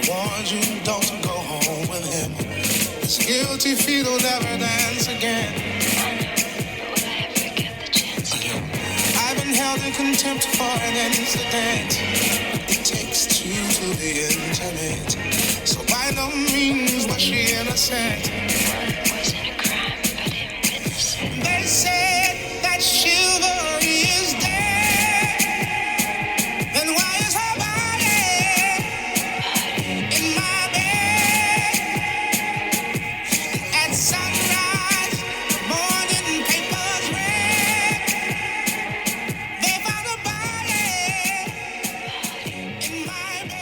Warns you don't go home with him. His guilty feet will never dance again. I've been held in contempt for an incident. It takes two to be intimate. So by no means was she innocent. Wasn't a crime, but him innocent. They said that chivalry is dead. Then why is her body in my bed? At sunrise, the morning papers read. They found a body in my bed.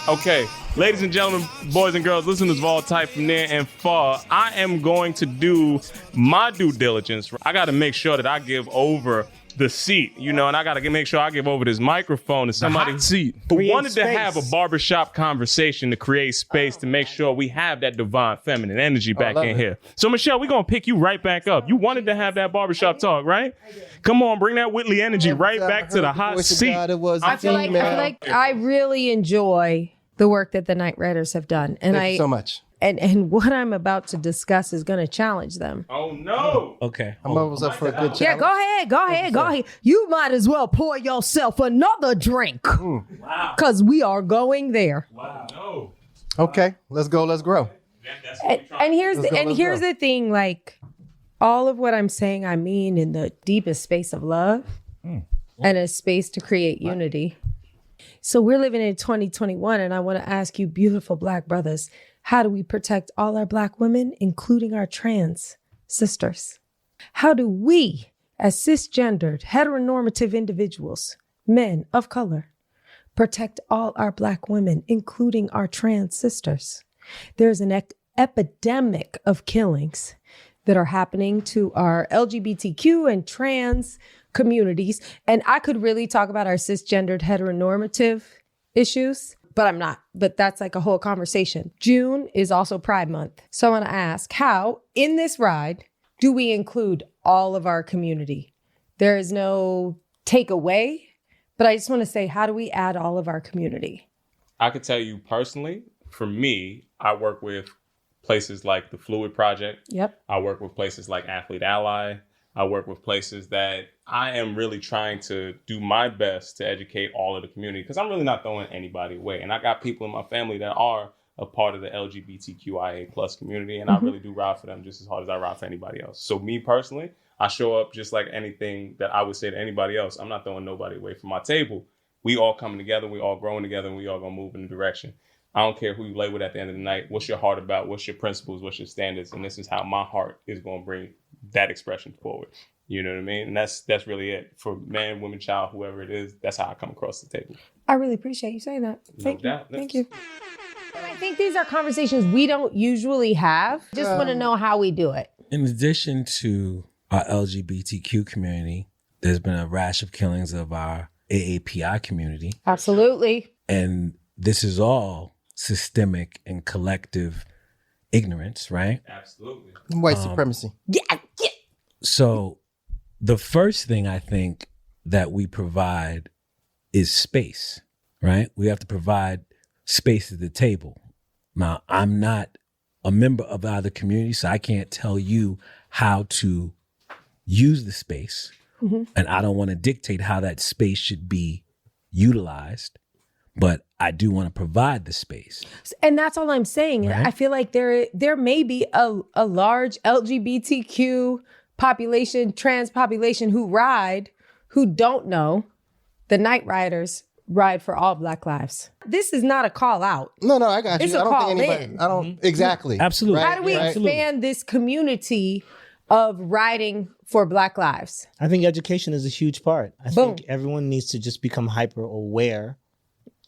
Okay, ladies and gentlemen, boys and girls, listeners of all type from near and far, I am going to do my due diligence. I got to make sure that I give over the seat, and I got to make sure I give over this microphone to somebody who wanted to have a barbershop conversation to create space to make sure we have that divine feminine energy back in here. So, Michelle, we're going to pick you right back up. You wanted to have that barbershop talk, right? Come on, bring that Whitley energy right back to the hot seat. I feel like I really enjoy the work that the Night Riders have done. And Thank you so much. And what I'm about to discuss is going to challenge them. Oh, no. Okay. I'm always up for a good challenge. Yeah, go ahead. You might as well pour yourself another drink. Wow. Because we are going there. Wow. No. Okay, let's go. Let's grow. And here's the thing, like all of what I'm saying, I mean in the deepest space of love and a space to create unity. So we're living in 2021, and I want to ask you, beautiful Black brothers, how do we protect all our Black women, including our trans sisters? How do we, as cisgendered, heteronormative individuals, men of color, protect all our Black women, including our trans sisters? There's an epidemic of killings that are happening to our LGBTQ and trans communities. And I could really talk about our cisgendered heteronormative issues, but I'm not. But that's like a whole conversation. June is also Pride Month. So I want to ask, how in this ride do we include all of our community? There is no takeaway, but I just want to say, how do we add all of our community? I could tell you personally, for me, I work with places like the Fluid Project. Yep. I work with places like Athlete Ally. I work with places that I am really trying to do my best to educate all of the community, because I'm really not throwing anybody away. And I got people in my family that are a part of the LGBTQIA plus community, and I really do ride for them just as hard as I ride for anybody else. So me personally, I show up just like anything that I would say to anybody else. I'm not throwing nobody away from my table. We all coming together, we all growing together, and we all gonna move in a direction. I don't care who you lay with at the end of the night. What's your heart about? What's your principles? What's your standards? And this is how my heart is going to bring that expression forward. You know what I mean? And that's really it. For man, woman, child, whoever it is, that's how I come across the table. I really appreciate you saying that. Thank you. doubt. Thank you. And I think these are conversations we don't usually have. Just want to know how we do it. In addition to our LGBTQ community, there's been a rash of killings of our AAPI community. Absolutely. And this is all systemic and collective ignorance, right? Absolutely. White supremacy. Yeah. So the first thing I think that we provide is space, right? We have to provide space at the table. Now, I'm not a member of either community, so I can't tell you how to use the space. And I don't want to dictate how that space should be utilized, but I do want to provide the space. And that's all I'm saying. Right. I feel like there may be a large LGBTQ population, trans population who don't know the Night Riders ride for all Black lives. This is not a call out. No, I got you. It's a I don't call think anybody. in. I don't exactly. Absolutely. How do we expand this community of riding for Black lives? I think education is a huge part. I Boom. think everyone needs to just become hyper aware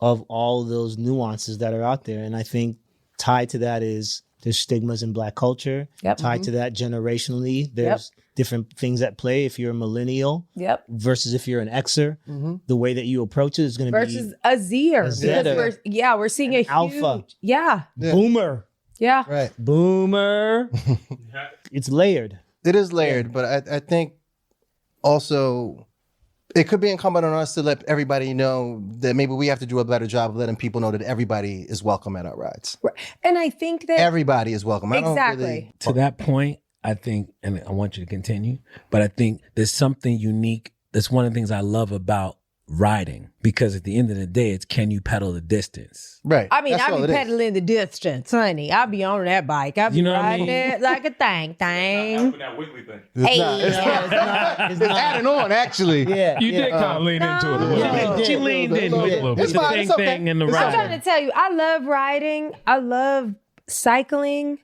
of all those nuances that are out there. And I think tied to that is there's stigmas in Black culture. Yep. Tied to that generationally, there's different things at play. If you're a millennial versus if you're an Xer, the way that you approach it is going to be Versus a Zer. Because we're seeing a alpha. huge, yeah. boomer. Yeah. Right. Boomer. It's layered. It is layered, but I think also it could be incumbent on us to let everybody know that maybe we have to do a better job of letting people know that everybody is welcome at our rides. Right. And I think that Everybody is welcome. Exactly. To that point, I think, and I want you to continue, but I think there's something unique. That's one of the things I love about riding, because at the end of the day, it's can you pedal the distance? Right. I mean, That's all I it be is. pedaling the distance, honey. I be on that bike. I be You know what I riding mean? it like a thing. That wiggly thing. It's not. It's It's not. adding on, actually. Yeah. You did kind of lean into it a little No. bit. She leaned in a with a little little bit. bit. It's The fine, thing it's okay. thing and the It's I'm riding. trying to tell you, I love riding. I love cycling.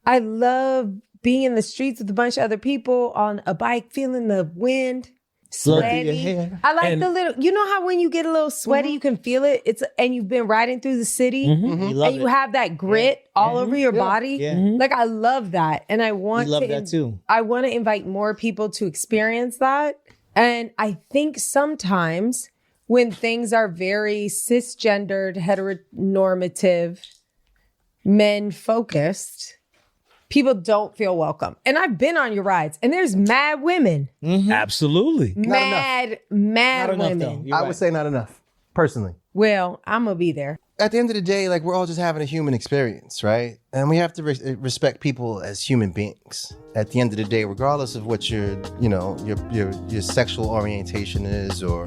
I love being in the streets with a bunch of other people on a bike, feeling the wind, Flow through your sweaty. hair. I like And- the little, you know how when you get a little sweaty, you can feel it. And you've been riding through the city You love and you it. have that grit all over your body. Yeah. Like I love that. And I We want love to that too. I want to invite more people to experience that. And I think sometimes when things are very cisgendered, heteronormative, men focused, people don't feel welcome. And I've been on your rides and there's mad women. Absolutely. Mad Not enough, women. though. You're I right. would say not enough, personally. Well, I'm going to be there. At the end of the day, like, we're all just having a human experience, right? And we have to respect people as human beings. At the end of the day, regardless of what your sexual orientation is, or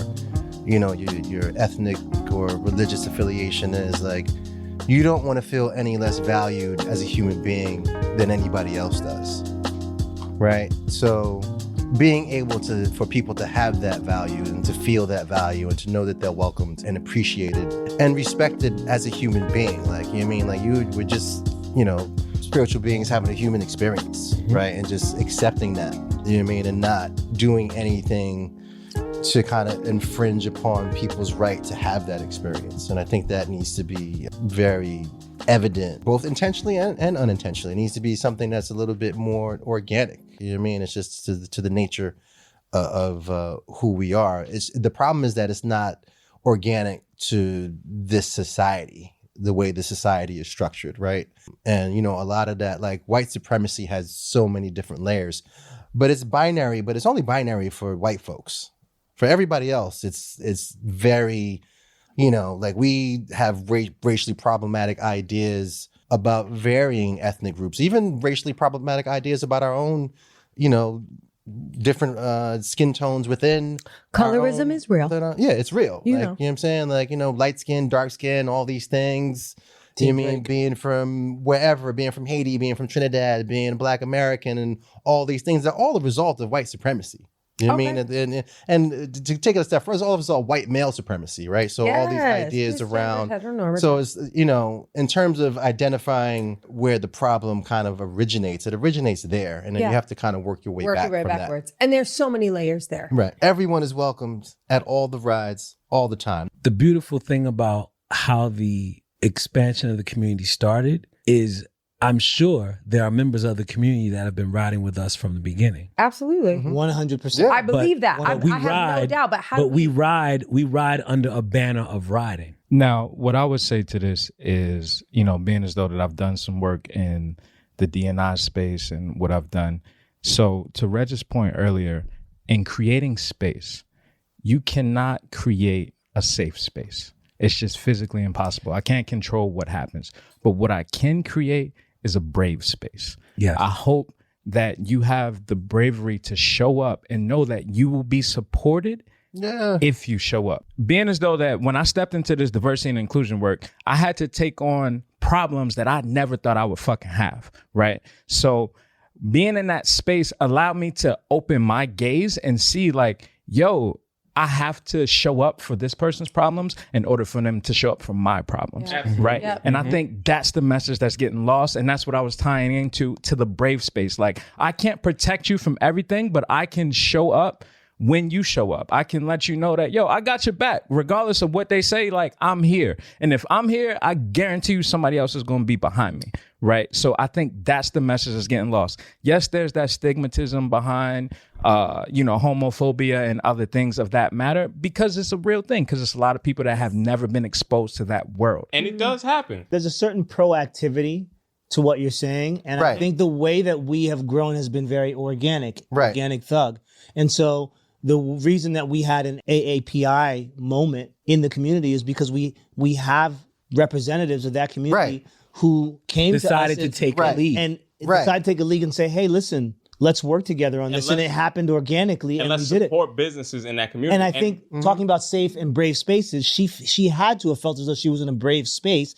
your ethnic or religious affiliation is, like, you don't want to feel any less valued as a human being than anybody else does, right? So being able for people to have that value and to feel that value and to know that they're welcomed and appreciated and respected as a human being, like, you know what I mean? Like, we're just, spiritual beings having a human experience, right? And just accepting that, you know what I mean? And not doing anything to kind of infringe upon people's right to have that experience. And I think that needs to be very evident, both intentionally and unintentionally. It needs to be something that's a little bit more organic. You know what I mean? It's just to the nature of who we are. The problem is that it's not organic to this society, the way the society is structured, right? And, a lot of that, like, white supremacy has so many different layers, but it's binary, but it's only binary for white folks. For everybody else, it's very, like, we have racially problematic ideas about varying ethnic groups, even racially problematic ideas about our own, different skin tones within. Colorism is real. Yeah, it's real. You like, know. you know what I'm saying? Like, light skin, dark skin, all these things. Do you mean being from wherever, being from Haiti, being from Trinidad, being a Black American, and all these things are all a result of white supremacy. You know what I mean? And to take it a step further, all of us are white male supremacy, right? So all these ideas around. So it's, in terms of identifying where the problem kind of originates, it originates there. And then you have to kind of work your way backwards. And there's so many layers there. Right. Everyone is welcomed at all the rides all the time. The beautiful thing about how the expansion of the community started is I'm sure there are members of the community that have been riding with us from the beginning. Absolutely. 100%. I believe that. I we have ride, no doubt. But how but do we ride under a banner of riding. Now, what I would say to this is, being as though that I've done some work in the D&I space and what I've done. So to Reg's point earlier, in creating space, you cannot create a safe space. It's just physically impossible. I can't control what happens. But what I can create is a brave space. Yeah. I hope that you have the bravery to show up and know that you will be supported if you show up. Being as though that when I stepped into this diversity and inclusion work, I had to take on problems that I never thought I would fucking have, right? So being in that space allowed me to open my gaze and see like, yo, I have to show up for this person's problems in order for them to show up for my problems, right? Yep. And I think that's the message that's getting lost, and that's what I was tying into the brave space. Like, I can't protect you from everything, but I can show up when you show up. I can let you know that, yo, I got your back, regardless of what they say. Like, I'm here, and if I'm here, I guarantee you somebody else is going to be behind me, right? So I think that's the message that's getting lost. Yes, there's that stigmatism behind homophobia and other things of that matter, because it's a real thing, because it's a lot of people that have never been exposed to that world. And it does happen. There's a certain proactivity to what you're saying. And I think the way that we have grown has been very organic, organic thug. And so the reason that we had an AAPI moment in the community is because we have representatives of that community who came decided to us to take a lead. And decided to take a lead and say, hey, listen, let's work together on this. And it happened organically, and let's we did it. Support businesses in that community. And I think talking about safe and brave spaces, she had to have felt as though she was in a brave space.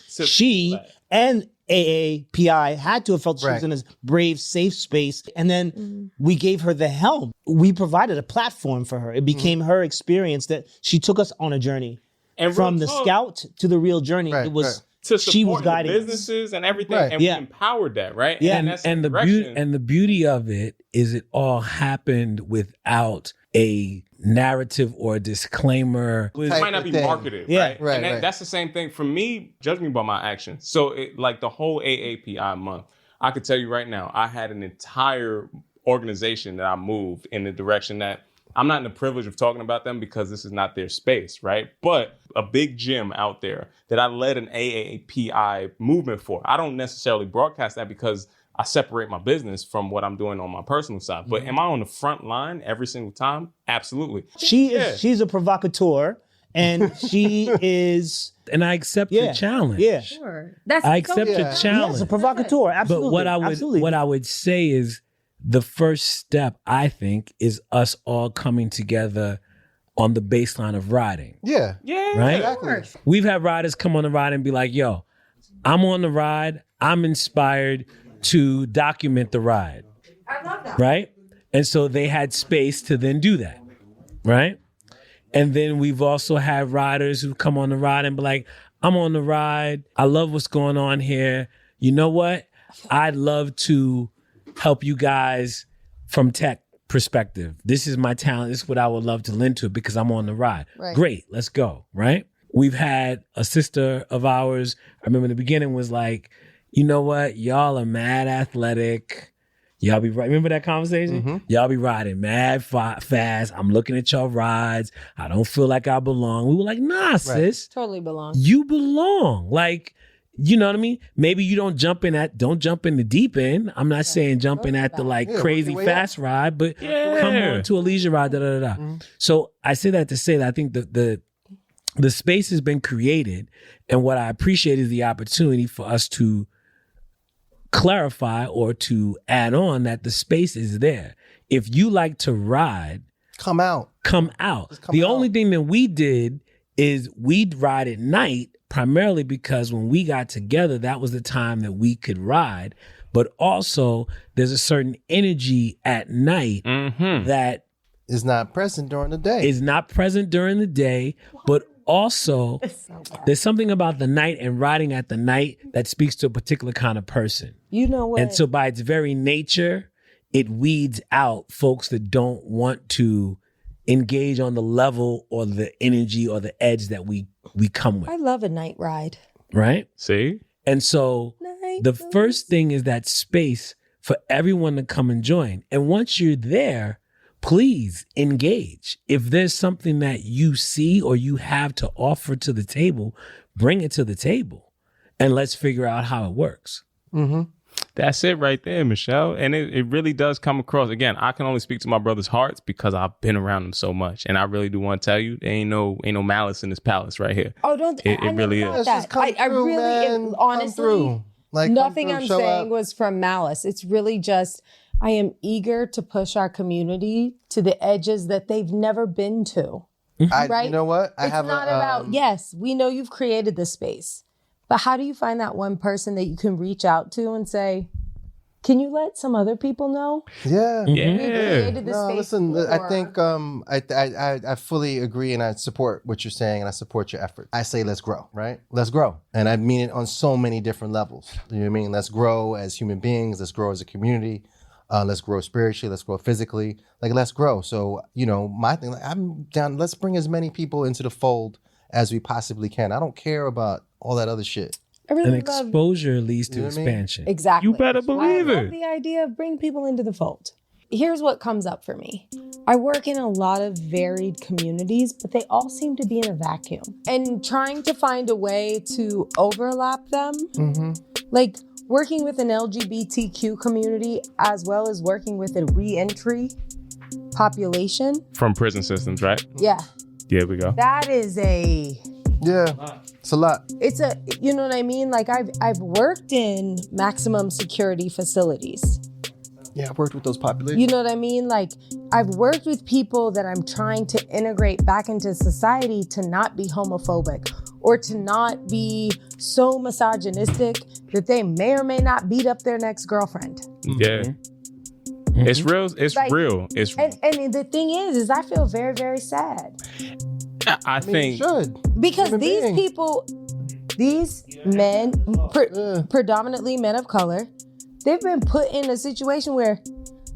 And AAPI had to have felt she was in a brave, safe space. And then we gave her the helm. We provided a platform for her. It became her experience that she took us on a journey. And from the scout to the real journey, it was to support she was guiding businesses and everything, and we empowered that, right? Yeah, and the beauty of it is it all happened without a narrative or a disclaimer. It might not be marketed, right? And that's the same thing for me. Judge me by my actions. So, like the whole AAPI month, I could tell you right now, I had an entire organization that I moved in the direction that I'm not in the privilege of talking about them because this is not their space, right? But a big gym out there that I led an AAPI movement for. I don't necessarily broadcast that because I separate my business from what I'm doing on my personal side. But am I on the front line every single time? Absolutely. She's a provocateur, and she is... And I accept the challenge. Yeah. Sure. I accept the challenge. Yes, a provocateur, absolutely. But what I would say is the first step, I think, is us all coming together on the baseline of riding. Yeah. Right? Exactly. We've had riders come on the ride and be like, yo, I'm on the ride. I'm inspired to document the ride. I love that. Right? And so they had space to then do that. Right? And then we've also had riders who come on the ride and be like, I'm on the ride. I love what's going on here. You know what? I'd love to help you guys from tech perspective. This is my talent. This is what I would love to lend to it because I'm on the ride. Right. Great. Let's go. Right? We've had a sister of ours, I remember in the beginning was like, you know what? Y'all are mad athletic. Y'all be right. Remember that conversation? Mm-hmm. Y'all be riding mad fast. I'm looking at y'all rides. I don't feel like I belong. We were like, nah, sis. Totally belong. You belong. Like, you know what I mean? Maybe you don't jump in the deep end. I'm not saying jump in at the crazy fast ride, but come on to a leisure ride, Mm-hmm. So I say that to say that I think the space has been created, and what I appreciate is the opportunity for us to clarify or to add on that the space is there. If you like to ride, Come out. come out. Just come The out. only thing that we did is we'd ride at night, primarily because when we got together, that was the time that we could ride. But also, there's a certain energy at night that Is not present during the day. is not present during the day, but also there's something about the night and riding at the night that speaks to a particular kind of person. You know what? And so by its very nature, it weeds out folks that don't want to engage on the level or the energy or the edge that we come with, I love a night ride. right? See? And so the first thing is that space for everyone to come and join. And once you're there, please engage. If there's something that you see or you have to offer to the table, bring it to the table and let's figure out how it works. That's it right there, Michelle. And it really does come across. Again, I can only speak to my brother's hearts because I've been around them so much. And I really do want to tell you, there ain't no malice in this palace right here. Oh, don't. It I really never is. thought Just that. come I through, really, man. honestly, Come through. Like, nothing come I'm through, show saying up. was from malice. It's really just I am eager to push our community to the edges that they've never been to. Right? You know what? It's not about, yes, we know you've created this space, but how do you find that one person that you can reach out to and say, can you let some other people know? Yeah. We created this No, space. listen. I for- think I fully agree, and I support what you're saying, and I support your effort. I say let's grow, right? Let's grow, and I mean it on so many different levels. You know what I mean? Let's grow as human beings. Let's grow as a community. Let's grow spiritually. Let's grow physically. Like, let's grow. So, you know, my thing, like, I'm down. Let's bring as many people into the fold as we possibly can. I don't care about all that other shit. I really And love exposure leads to You know what I mean? expansion. exactly. You better believe I love it. the idea of bring people into the fold. Here's what comes up for me. I work in a lot of varied communities, but they all seem to be in a vacuum. And trying to find a way to overlap them, like working with an LGBTQ community as well as working with a re-entry population. From prison systems, right? Yeah, There we go. that is Yeah, it's a lot. it's a, you know what I mean? Like I've worked in maximum security facilities. Yeah, I worked with those populations. You know what I mean? Like, I've worked with people that I'm trying to integrate back into society to not be homophobic or to not be so misogynistic that they may or may not beat up their next girlfriend. Yeah. It's real. It's Like, real. It's. And the thing is I feel very, very sad I You think. should. because Human these being. people, these men, predominantly men of color, they've been put in a situation where,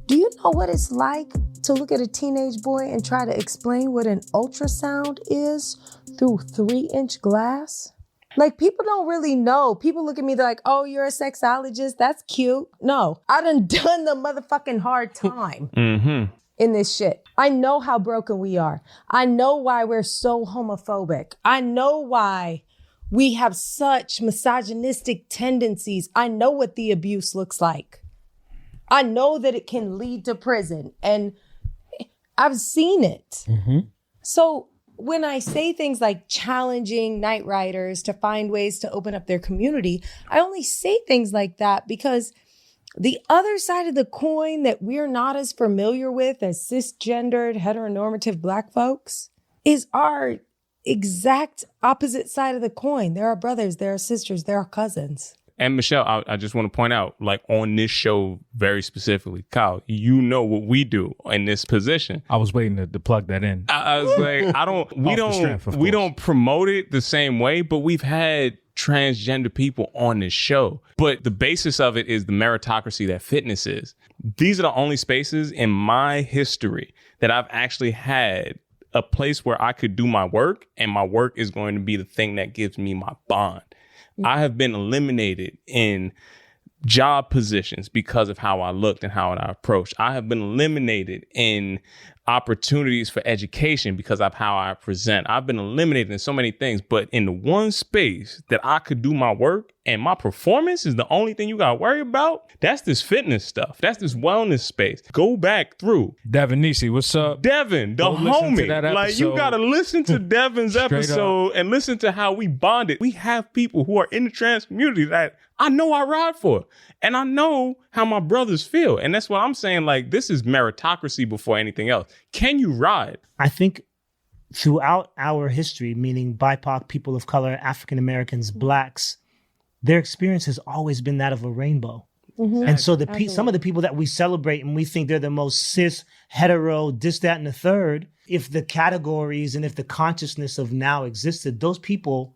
do you know what it's like to look at a teenage boy and try to explain what an ultrasound is through 3-inch glass? Like, people don't really know. People look at me, they're like, oh, you're a sexologist? That's cute. No, I done the motherfucking hard time in this shit. I know how broken we are. I know why we're so homophobic. I know why we have such misogynistic tendencies. I know what the abuse looks like. I know that it can lead to prison, and I've seen it. So when I say things like challenging night riders to find ways to open up their community, I only say things like that because the other side of the coin that we're not as familiar with as cisgendered, heteronormative Black folks is our exact opposite side of the coin. There are brothers, there are sisters, there are cousins. And Michelle, I just want to point out, like on this show very specifically, Kyle, you know what we do in this position. I was waiting to plug that in. I was like, we Strength, don't promote it the same way, but we've had transgender people on this show. But the basis of it is the meritocracy that fitness is. These are the only spaces in my history that I've actually had a place where I could do my work, and my work is going to be the thing that gives me my bond. I have been eliminated in job positions because of how I looked and how I approached. I have been eliminated in opportunities for education because of how I present. I've been eliminated in so many things, but in the one space that I could do my work and my performance is the only thing you got to worry about, that's this fitness stuff. That's this wellness space. Go back through. Devin Nisi, what's up? Devin, the Go listen to homie. that Like, you episode. got to listen to Devin's Straight episode and listen to how we bonded. We have people who are in the trans community that I know I ride for. And I know how my brothers feel. And that's what I'm saying. Like, this is meritocracy before anything else. Can you ride? I think throughout our history, meaning BIPOC, people of color, African Americans, blacks, their experience has always been that of a rainbow. And so some of the people that we celebrate and we think they're the most cis, hetero, this, that, and the third, if the categories and if the consciousness of now existed, those people,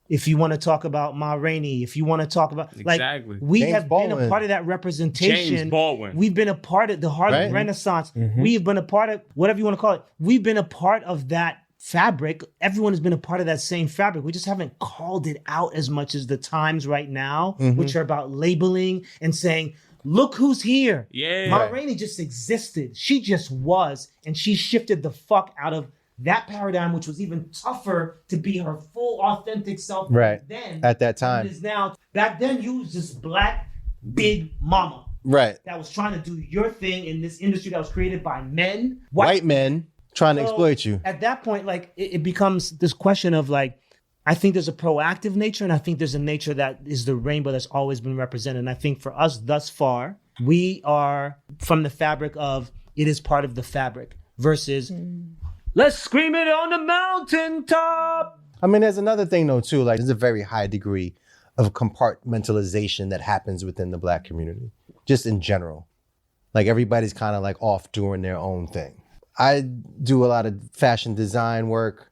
if you want to talk about Ma Rainey, if you want to talk about, Exactly. like, we James have been Baldwin. a part of that representation. James Baldwin. We've been a part of the Harlem Right. Renaissance. We've been a part of, whatever you want to call it, we've been a part of that fabric. Everyone has been a part of that same fabric. We just haven't called it out as much as the times right now, which are about labeling and saying, look who's here. Yeah. Ma Rainey just existed. She just was. And she shifted the fuck out of that paradigm, which was even tougher to be her full authentic self Right. then. At that than time. it is now. Back then, you was this black big mama Right. that was trying to do your thing in this industry that was created by men, White men trying to So, exploit you. At that point, like, it becomes this question of, like, I think there's a proactive nature and I think there's a nature that is the rainbow that's always been represented. And I think for us thus far, we are from the fabric of it is part of the fabric versus let's scream it on the mountaintop. I mean, there's another thing though too. Like, there's a very high degree of compartmentalization that happens within the Black community, just in general. Like, everybody's kind of like off doing their own thing. I do a lot of fashion design work,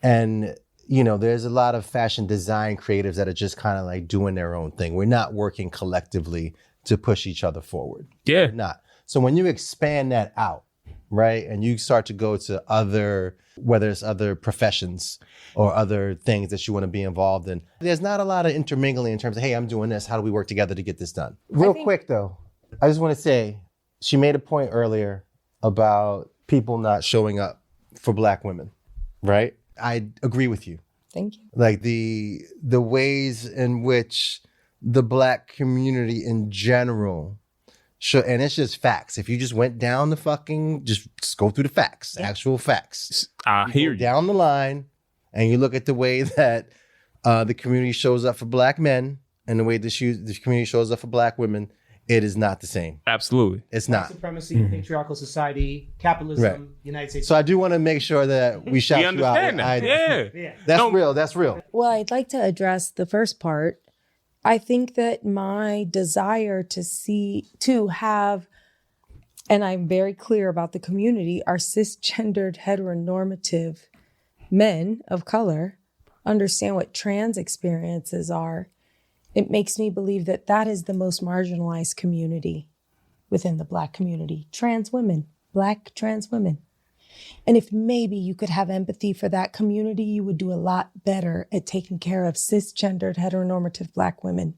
and you know, there's a lot of fashion design creatives that are just kind of like doing their own thing. We're not working collectively to push each other forward. Yeah. We're not. So when you expand that out, right, and you start to go to other, whether it's other professions or other things that you want to be involved in, there's not a lot of intermingling in terms of, hey, I'm doing this. How do we work together to get this done? Real quick though, I just want to say, she made a point earlier about people not showing up for Black women, right? I agree with you. Thank you. Like the ways in which the Black community in general should, and it's just facts. If you just went down the fucking, just go through the facts, actual facts. I hear Go you. down the line, and you look at the way that the community shows up for Black men and the way the community shows up for Black women, it is not the same. Absolutely. It's not. Supremacy, patriarchal society, capitalism, Right. United States. So I do want to make sure that we shout We you out. understand that. Yeah. yeah. That's No. real. That's real. Well, I'd like to address the first part. I think that my desire to have, and I'm very clear about the community, are cisgendered heteronormative men of color understand what trans experiences are. It makes me believe that that is the most marginalized community within the Black community. Trans women, Black trans women. And if maybe you could have empathy for that community, you would do a lot better at taking care of cisgendered heteronormative Black women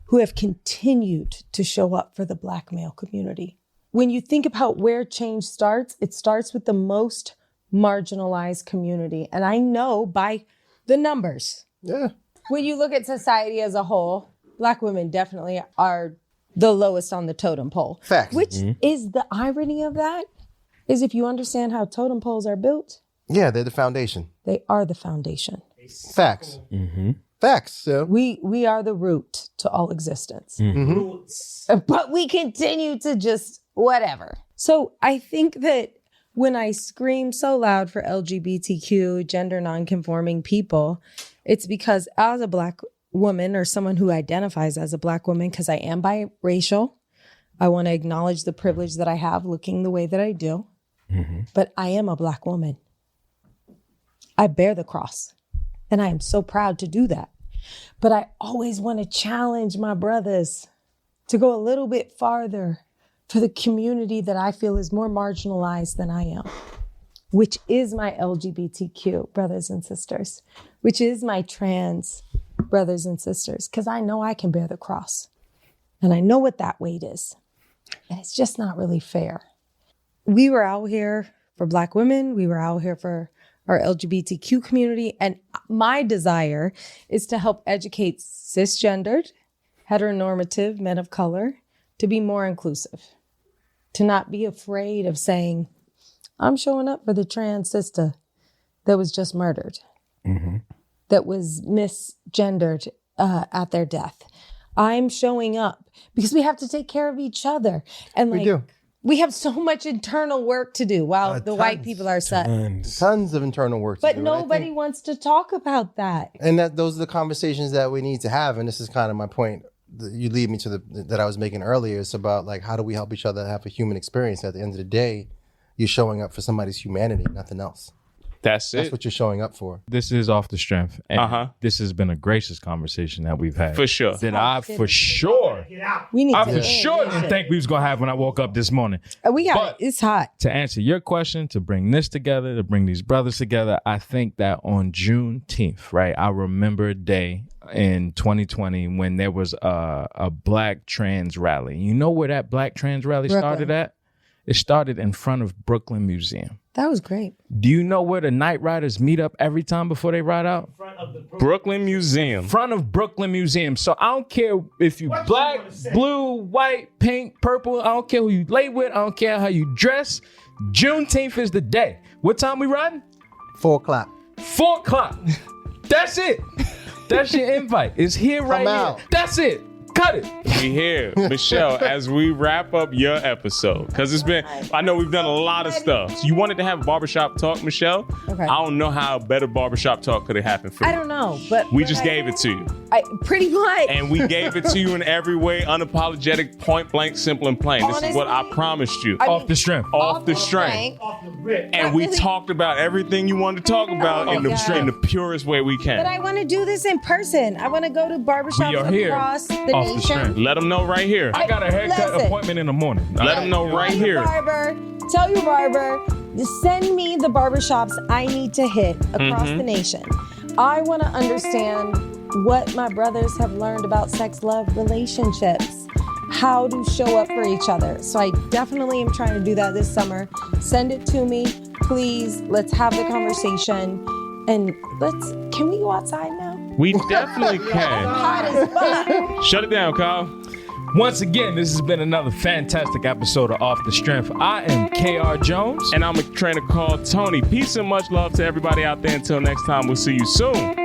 who have continued to show up for the Black male community. When you think about where change starts, it starts with the most marginalized community. And I know by the numbers. Yeah. When you look at society as a whole, Black women definitely are the lowest on the totem pole. Facts. Which is the irony of that, is if you understand how totem poles are built, Yeah, they're the foundation. they are the foundation. Facts. Facts. So. We are the root to all existence. Roots. But we continue to just whatever. So I think that when I scream so loud for LGBTQ, gender nonconforming people, it's because as a Black woman or someone who identifies as a Black woman, because I am biracial, I want to acknowledge the privilege that I have looking the way that I do. But I am a Black woman. I bear the cross, and I am so proud to do that. But I always want to challenge my brothers to go a little bit farther for the community that I feel is more marginalized than I am, which is my LGBTQ brothers and sisters, which is my trans brothers and sisters, because I know I can bear the cross and I know what that weight is. And it's just not really fair we were out here for Black women. We were out here for our LGBTQ community. And my desire is to help educate cisgendered, heteronormative men of color to be more inclusive, to not be afraid of saying, I'm showing up for the trans sister that was just murdered, that was misgendered at their death. I'm showing up because we have to take care of each other. And We do. we have so much internal work to do while the white people are set. Tons of internal work to But do. And I nobody think- wants to talk about that. And those are the conversations that we need to have. And this is kind of my point. You lead me to that I was making earlier. It's about like, how do we help each other have a human experience? At the end of the day, you're showing up for somebody's humanity, nothing else. That's That's it. what you're showing up for. This is Off the Strength. And this has been a gracious conversation that we've had. For sure. That I for sure, We need I to for sure didn't think we was going to have when I woke up this morning. We got But- it. It's hot. To answer your question, to bring this together, to bring these brothers together, I think that on Juneteenth, right? I remember a day in 2020 when there was a black trans rally. You know where that black trans rally started at? It started in front of Brooklyn Museum. That was great. Do you know where the Night Riders meet up every time before they ride out? Brooklyn Museum. Front of Brooklyn Museum. So I don't care if you black, blue, white, pink, purple. I don't care who you lay with. I don't care how you dress. Juneteenth is the day. What time we riding? 4 o'clock. 4 o'clock. That's it. That's your invite. It's here right out. here. That's it. Cut it. We here. Michelle, as we wrap up your episode, because it's been, I know we've done a lot of stuff. So you wanted to have barbershop talk, Michelle. Okay. I don't know how better barbershop talk could have happened for you. I don't know, but We just gave it to you. I pretty much. And we gave it to you in every way, unapologetic, point blank, simple and plain. This is what I Honestly, promised you. Off the strength. Off the strength. And we really- talked about everything you wanted to talk about Oh in my the, God. in the purest way we But can. I want to do this in person. I want to go to barbershops We are here. across the Off the nation. strength. Let them know right here. I got a haircut Listen. appointment in the morning. Let them know right Tell your here. barber, tell your barber, send me the barbershops I need to hit across Mm-hmm. the nation. I want to understand what my brothers have learned about sex, love, relationships, how to show up for each other. So I definitely am trying to do that this summer. Send it to me, please. Let's have the conversation. And can we go outside now? We definitely can. Hot as fuck. Shut it down, Kyle. Once again, this has been another fantastic episode of Off the Strength. I am KR Jones. And I'm a trainer called Tony. Peace and much love to everybody out there. Until next time, we'll see you soon.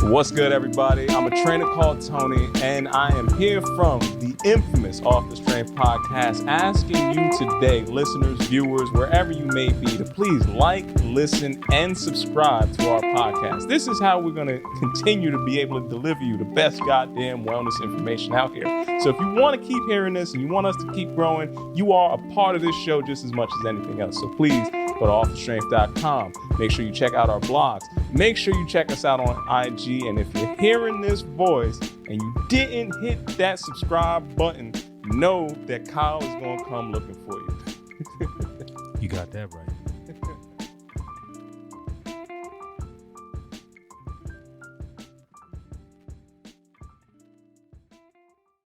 What's good, everybody? I'm a trainer called Tony, and I am here from the infamous Off the Strength podcast, asking you today, listeners, viewers, wherever you may be, to please like, listen, and subscribe to our podcast. This is how we're going to continue to be able to deliver you the best goddamn wellness information out here. So if you want to keep hearing this and you want us to keep growing, you are a part of this show just as much as anything else. So please go to offthestrength.com. Make sure you check out our blogs. Make sure you check us out on IG. And if you're hearing this voice and you didn't hit that subscribe button, know that Kyle is going to come looking for you. You got that right.